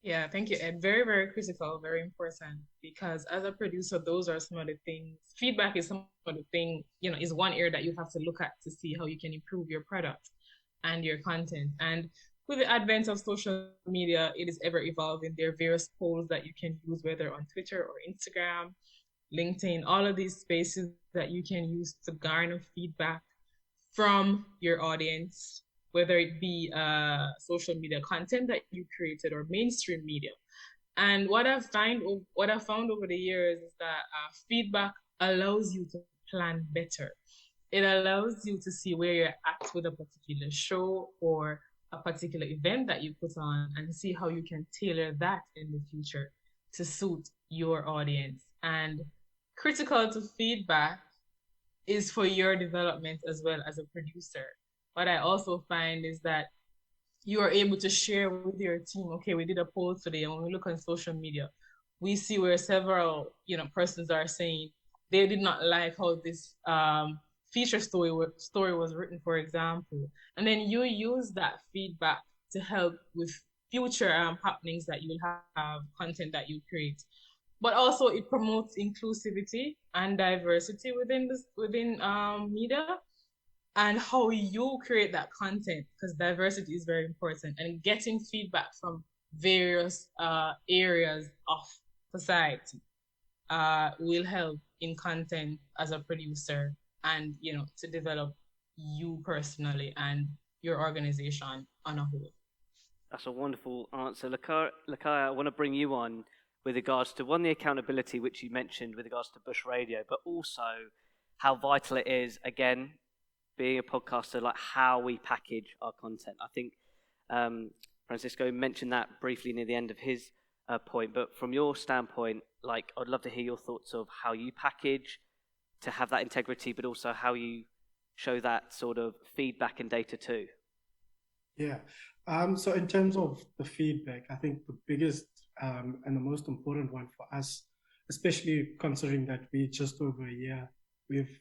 Yeah, thank you, Ed. Very, very critical, very important, because as a producer, those are some of the things. Feedback is some of the thing, is one area that you have to look at to see how you can improve your product and your content. And with the advent of social media, it is ever evolving. There are various polls that you can use, whether on Twitter or Instagram, LinkedIn, all of these spaces that you can use to garner feedback from your audience, whether it be social media content that you created or mainstream media. And what I've found over the years is that feedback allows you to plan better. It allows you to see where you're at with a particular show or a particular event that you put on, and see how you can tailor that in the future to suit your audience. And critical to feedback is for your development as well as a producer. What I also find is that you are able to share with your team, okay, we did a poll today, and when we look on social media, we see where several, persons are saying they did not like how this feature story was written, for example. And then you use that feedback to help with future happenings that you will have, content that you create. But also it promotes inclusivity and diversity within media, and how you create that content, because diversity is very important, and getting feedback from various areas of society will help in content as a producer, and to develop you personally and your organization on a whole. That's a wonderful answer. Lakai, I want to bring you on with regards to, one, the accountability which you mentioned with regards to Bush Radio, but also how vital it is, again, being a podcaster, like how we package our content. I think Francisco mentioned that briefly near the end of his point, but from your standpoint, like, I'd love to hear your thoughts of how you package to have that integrity, but also how you show that sort of feedback and data too. Yeah. So in terms of the feedback, I think the biggest and the most important one for us, especially considering that we're just over a year, we've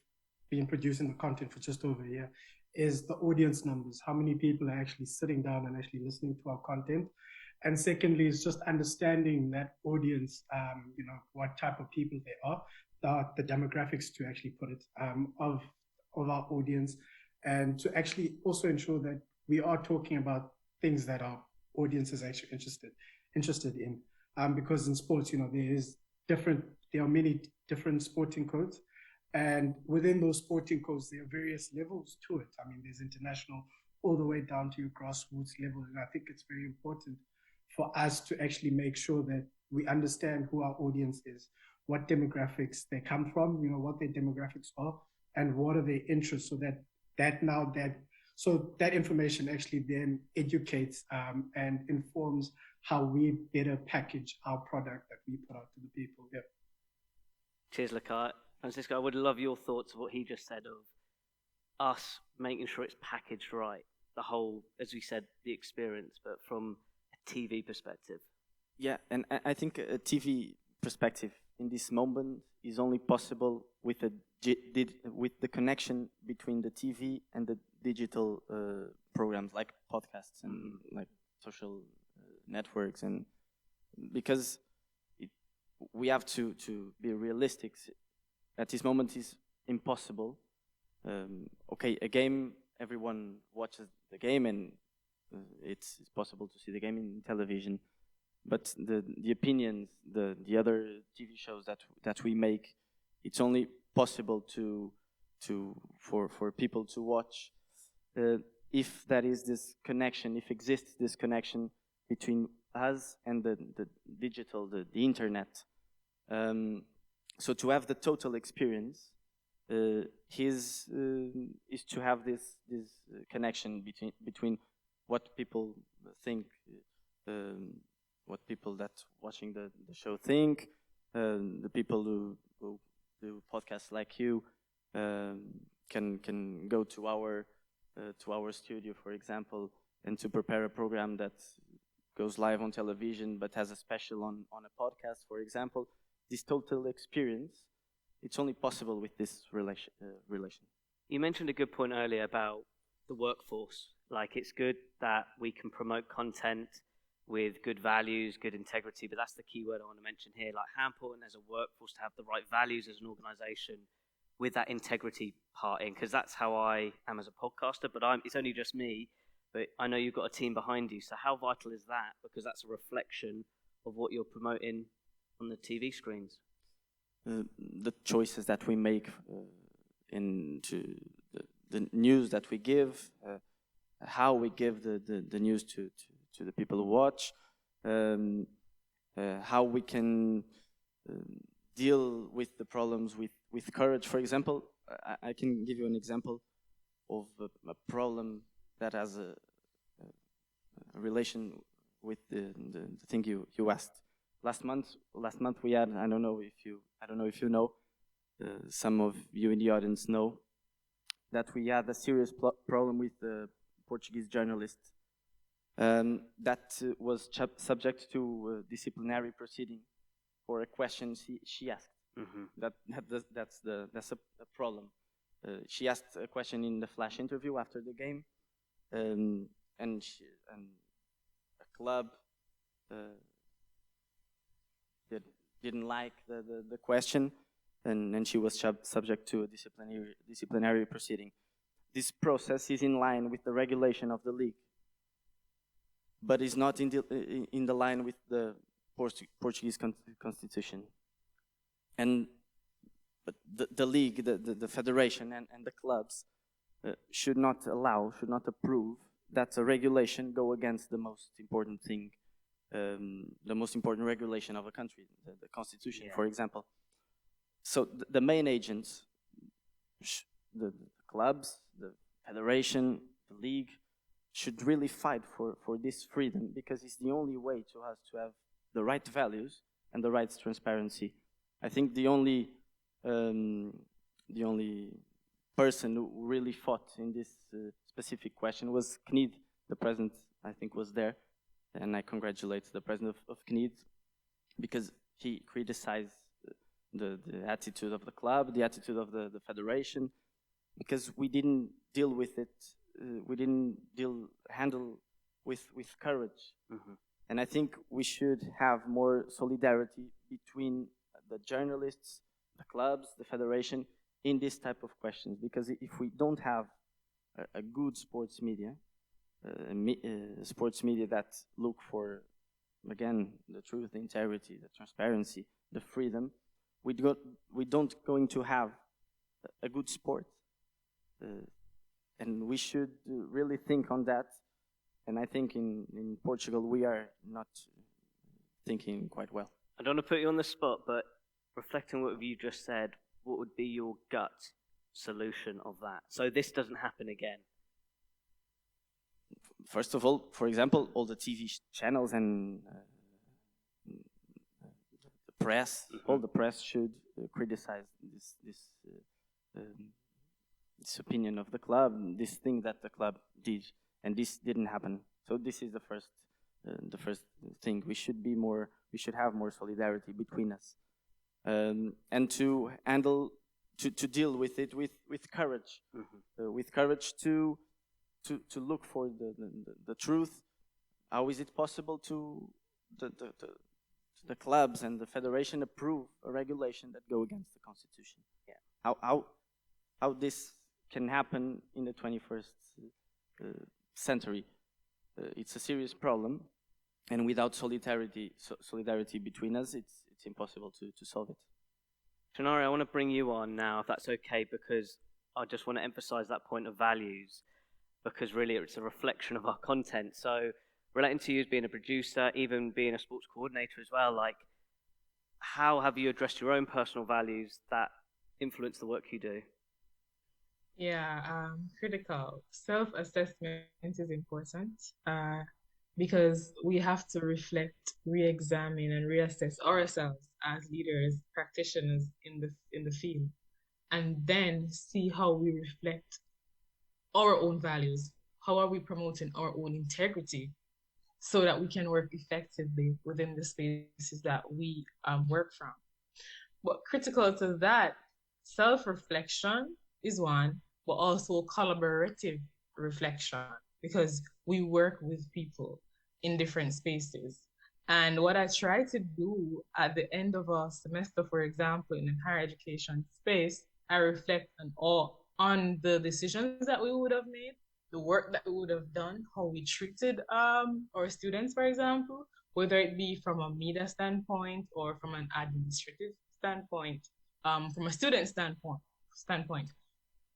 been producing the content for just over a year, is the audience numbers. How many people are actually sitting down and actually listening to our content? And secondly, is just understanding that audience, what type of people they are, the demographics, to actually put it, of our audience, and to actually also ensure that we are talking about things that our audience is actually interested in. Because in sports, there are many different sporting codes. And within those sporting codes, there are various levels to it. I mean, there's international all the way down to your grassroots level. And I think it's very important for us to actually make sure that we understand who our audience is, what demographics they come from, what their demographics are, and what are their interests, so that information actually then educates and informs how we better package our product that we put out to the people. Yeah. Cheers, Lakai. Francisco, I would love your thoughts of what he just said of us making sure it's packaged right, the whole, as we said, the experience, but from a TV perspective. Yeah, and I think a TV perspective in this moment is only possible with the connection between the TV and the digital programs like podcasts and like social networks, and because we have to be realistic. At this moment, is impossible. Okay, a game, everyone watches the game, and it's possible to see the game in television. But the opinions, the other TV shows that we make, it's only possible for people to watch if there is this connection, if exists this connection between us and the digital, the internet. So to have the total experience is to have this connection between what people think, what people that watching the show think, the people who do podcasts like you can go to our studio, for example, and to prepare a program that goes live on television but has a special on a podcast, for example. This total experience, it's only possible with this relation. You mentioned a good point earlier about the workforce. Like, it's good that we can promote content with good values, good integrity, but that's the key word I want to mention here. Like, how important as a workforce to have the right values as an organization with that integrity part in, because that's how I am as a podcaster, but it's only just me, but I know you've got a team behind you. So how vital is that? Because that's a reflection of what you're promoting on the TV screens. The choices that we make into the news that we give, how we give the news to the people who watch, how we can deal with the problems with courage. For example, I can give you an example of a problem that has a relation with the thing you asked. Last month we had, I don't know if you know, some of you in the audience know, that we had a serious problem with the Portuguese journalist that was subject to disciplinary proceeding for a question she asked. Mm-hmm. That's a problem. She asked a question in the flash interview after the game, and a club didn't like the question, and she was subject to a disciplinary proceeding. This process is in line with the regulation of the league, but is not in the line with the Portuguese constitution. But the league, the federation, and the clubs should not approve that a regulation go against the most important thing, the most important regulation of a country, the constitution, for example. So the main agents, the clubs, the federation, the league, should really fight for this freedom, because it's the only way to us to have the right values and the right transparency. I think the only person who really fought in this specific question was CNID. The president, I think, was there, and I congratulate the president of CNID, because he criticized the attitude of the club, the attitude of the federation, because we didn't deal with it, we didn't handle with courage. Mm-hmm. And I think we should have more solidarity between the journalists, the clubs, the federation, in this type of questions. Because if we don't have a good sports media, sports media that look for, again, the truth, the integrity, the transparency, the freedom, we don't going to have a good sport. and we should really think on that. And I think in Portugal we are not thinking quite well. I don't want to put you on the spot, but reflecting on what you just said, what would be your gut solution of that so this doesn't happen again? First of all, for example, all the TV channels and the press, all the press should criticize this opinion of the club, this thing that the club did, and this didn't happen. So this is the first thing. We should have more solidarity between us, and to deal with it with courage, with courage to look for the truth. How is it possible to the clubs and the federation approve a regulation that go against the constitution? Yeah. How this can happen in the 21st century? It's a serious problem, and without solidarity between us, it's impossible to solve it. Shanari, I want to bring you on now, if that's okay, because I just want to emphasize that point of values, because really it's a reflection of our content. So relating to you as being a producer, even being a sports coordinator as well, like, how have you addressed your own personal values that influence the work you do? Yeah, critical. Self-assessment is important because we have to reflect, re-examine, and reassess ourselves as leaders, practitioners in the field, and then see how we reflect our own values. How are we promoting our own integrity so that we can work effectively within the spaces that we work from? But critical to that, self-reflection is one, but also collaborative reflection, because we work with people in different spaces. And what I try to do at the end of a semester, for example, in a higher education space, I reflect on the decisions that we would have made, the work that we would have done, how we treated our students, for example, whether it be from a media standpoint or from an administrative standpoint, from a student standpoint.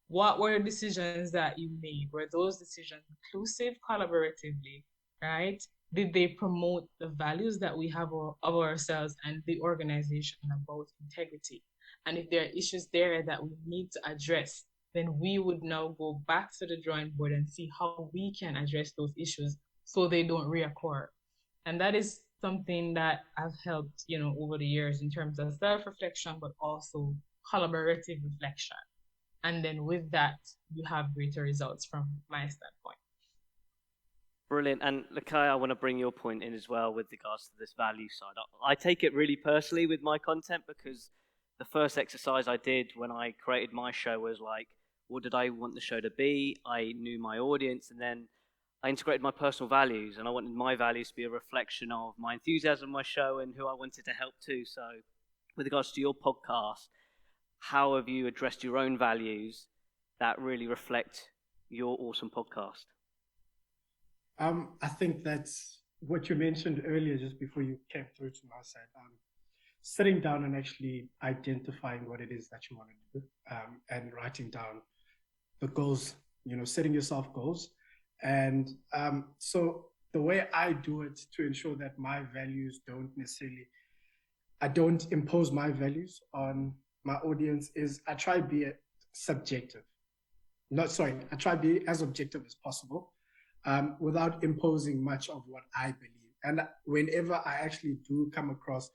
What were decisions that you made? Were those decisions inclusive, collaboratively, right? Did they promote the values that we have of ourselves and the organization about integrity? And if there are issues there that we need to address, then we would now go back to the drawing board and see how we can address those issues so they don't reoccur. And that is something that I've helped, over the years in terms of self-reflection, but also collaborative reflection. And then with that, you have greater results from my standpoint. Brilliant. And Lakai, I want to bring your point in as well with regards to this value side. I take it really personally with my content, because the first exercise I did when I created my show was like, what did I want the show to be? I knew my audience, and then I integrated my personal values, and I wanted my values to be a reflection of my enthusiasm, my show, and who I wanted to help too. So with regards to your podcast, how have you addressed your own values that really reflect your awesome podcast? I think that's what you mentioned earlier, just before you came through to my side. Sitting down and actually identifying what it is that you want to do, and writing down the goals, setting yourself goals. And so the way I do it to ensure that my values I don't impose my values on my audience is I try to be subjective. I try to be as objective as possible, without imposing much of what I believe. And whenever I actually do come across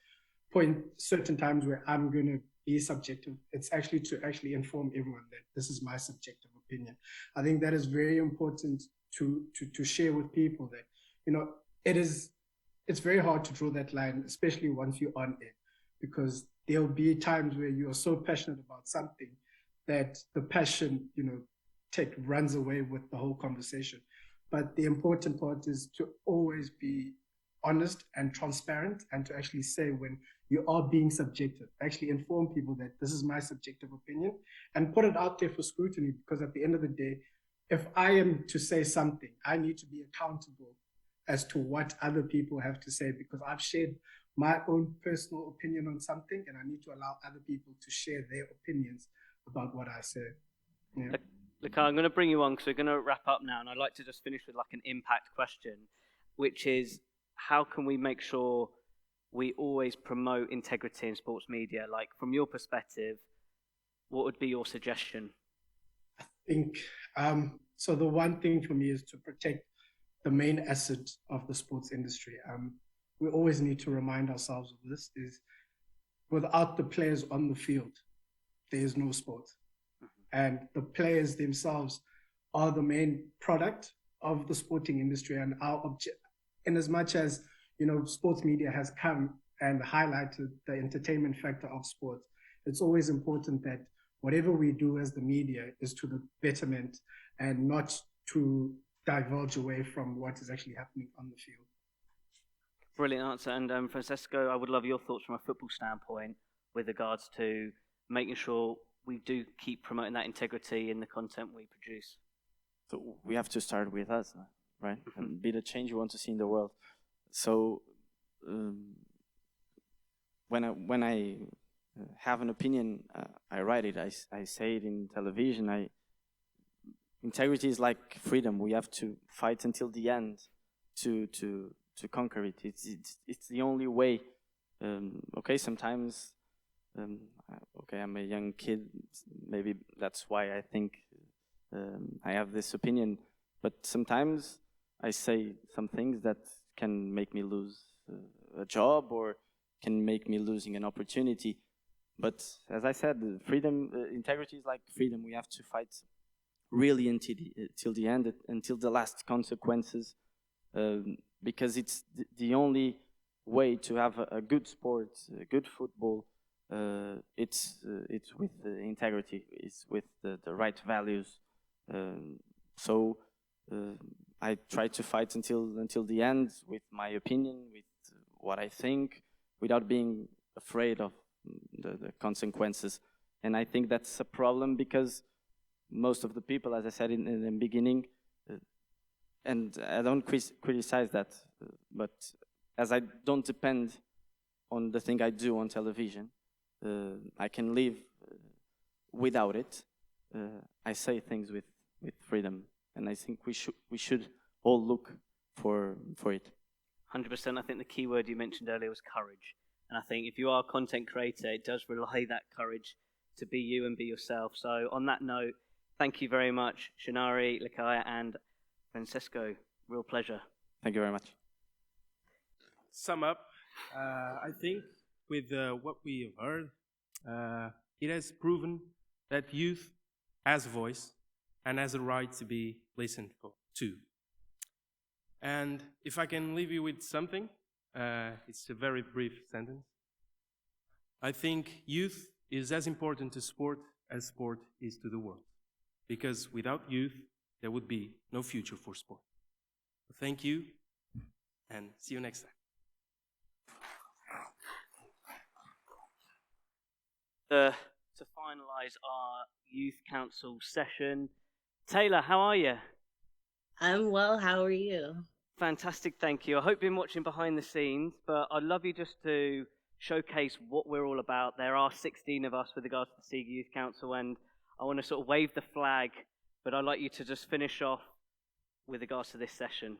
certain times where I'm going to be subjective, it's actually to inform everyone that this is my subjective opinion. I think that is very important to share with people that, it's very hard to draw that line, especially once you're on it, because there'll be times where you are so passionate about something that the passion, runs away with the whole conversation. But the important part is to always be honest and transparent, and to actually say when you are being subjective, actually inform people that this is my subjective opinion and put it out there for scrutiny, because at the end of the day, if I am to say something, I need to be accountable as to what other people have to say, because I've shared my own personal opinion on something, and I need to allow other people to share their opinions about what I say. Yeah. Look, I'm going to bring you on because we're going to wrap up now, and I'd like to just finish with like an impact question, which is how can we make sure we always promote integrity in sports media? Like, from your perspective, what would be your suggestion? I think, so the one thing for me is to protect the main asset of the sports industry. We always need to remind ourselves of this, is without the players on the field, there is no sport. And the players themselves are the main product of the sporting industry. And in as much as, you know, sports media has come and highlighted the entertainment factor of sports, it's always important that whatever we do as the media is to the betterment and not to divulge away from what is actually happening on the field. Brilliant answer. And Francesco, I would love your thoughts from a football standpoint with regards to making sure we do keep promoting that integrity in the content we produce. So we have to start with us, right? And be the change we want to see in the world. So when I have an opinion, I write it. I say it in television. Integrity is like freedom. We have to fight until the end to conquer it. It's the only way. Okay, sometimes. Okay, I'm a young kid. Maybe that's why I think I have this opinion. But sometimes I say some things that can make me lose a job or can make me losing an opportunity. But as I said, freedom, integrity is like freedom. We have to fight really until the end, until the last consequences, because it's the only way to have a good sport, a good football. It's with integrity. It's with the right values. So I try to fight until the end with my opinion, with what I think, without being afraid of the consequences. And I think that's a problem because most of the people, as I said in the beginning, and I don't criticize that, but as I don't depend on the thing I do on television, I can live without it. I say things with freedom, and I think we should all look for it. 100%. I think the key word you mentioned earlier was courage. And I think if you are a content creator, it does rely that courage to be you and be yourself. So on that note, thank you very much, Shinari, Likaya, and Francesco. Real pleasure. Thank you very much. Sum up, I think with what we have heard, it has proven that youth has a voice and has a right to be listened to. And if I can leave you with something, it's a very brief sentence. I think youth is as important to sport as sport is to the world. Because without youth, there would be no future for sport. Thank you, and see you next time. To finalize our Youth Council session, Taylor, how are you? I'm well, how are you? Fantastic, thank you. I hope you've been watching behind the scenes, but I'd love you just to showcase what we're all about. There are 16 of us with regards to the SIGA Youth Council, and I want to sort of wave the flag, but I'd like you to just finish off with regards to this session.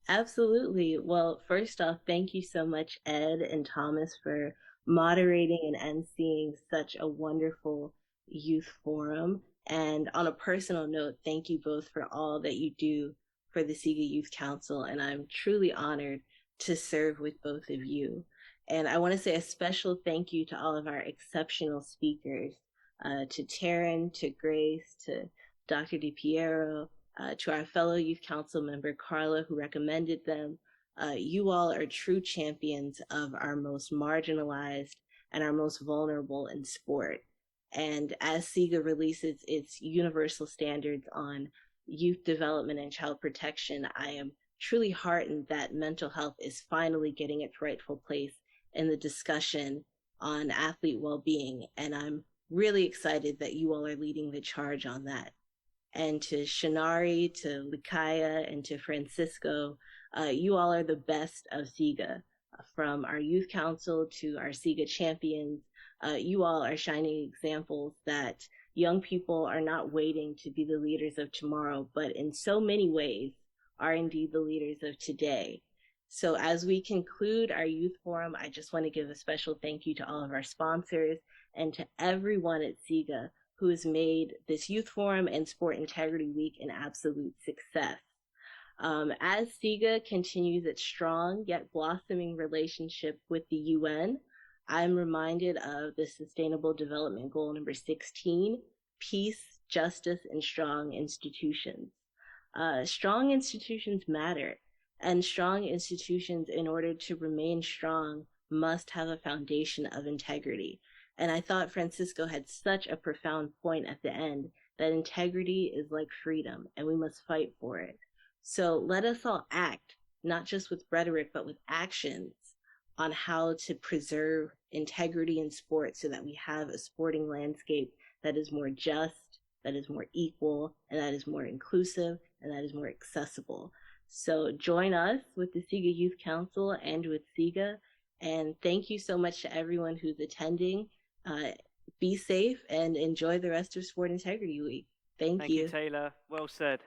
Absolutely. Well, first off, thank you so much, Ed and Thomas, for moderating and emceeing such a wonderful youth forum. And on a personal note, thank you both for all that you do for the SIGA Youth Council, and I'm truly honored to serve with both of you. And I want to say a special thank you to all of our exceptional speakers, to Taryn, to Grace, to Dr. DiPiero, to our fellow Youth Council member, Carla, who recommended them. You all are true champions of our most marginalized and our most vulnerable in sport. And as SIGA releases its universal standards on youth development and child protection, I am truly heartened that mental health is finally getting its rightful place in the discussion on athlete well-being. And I'm really excited that you all are leading the charge on that. And to Shinari, to Likaya, and to Francisco, you all are the best of SIGA. From our youth council to our SIGA champions, you all are shining examples that young people are not waiting to be the leaders of tomorrow, but in so many ways are indeed the leaders of today. So as we conclude our youth forum, I just want to give a special thank you to all of our sponsors and to everyone at SIGA who has made this youth forum and Sport Integrity Week an absolute success. As SIGA continues its strong yet blossoming relationship with the UN, I'm reminded of the Sustainable Development Goal number 16, peace, justice, and strong institutions. Strong institutions matter, and strong institutions, in order to remain strong, must have a foundation of integrity. And I thought Francisco had such a profound point at the end, that integrity is like freedom, and we must fight for it. So let us all act, not just with rhetoric, but with actions, on how to preserve integrity in sports so that we have a sporting landscape that is more just, that is more equal, and that is more inclusive, and that is more accessible. So join us with the SIGA Youth Council and with SIGA, and thank you so much to everyone who's attending. Be safe and enjoy the rest of Sport Integrity Week. Thank you. Thank you, Taylor. Well said.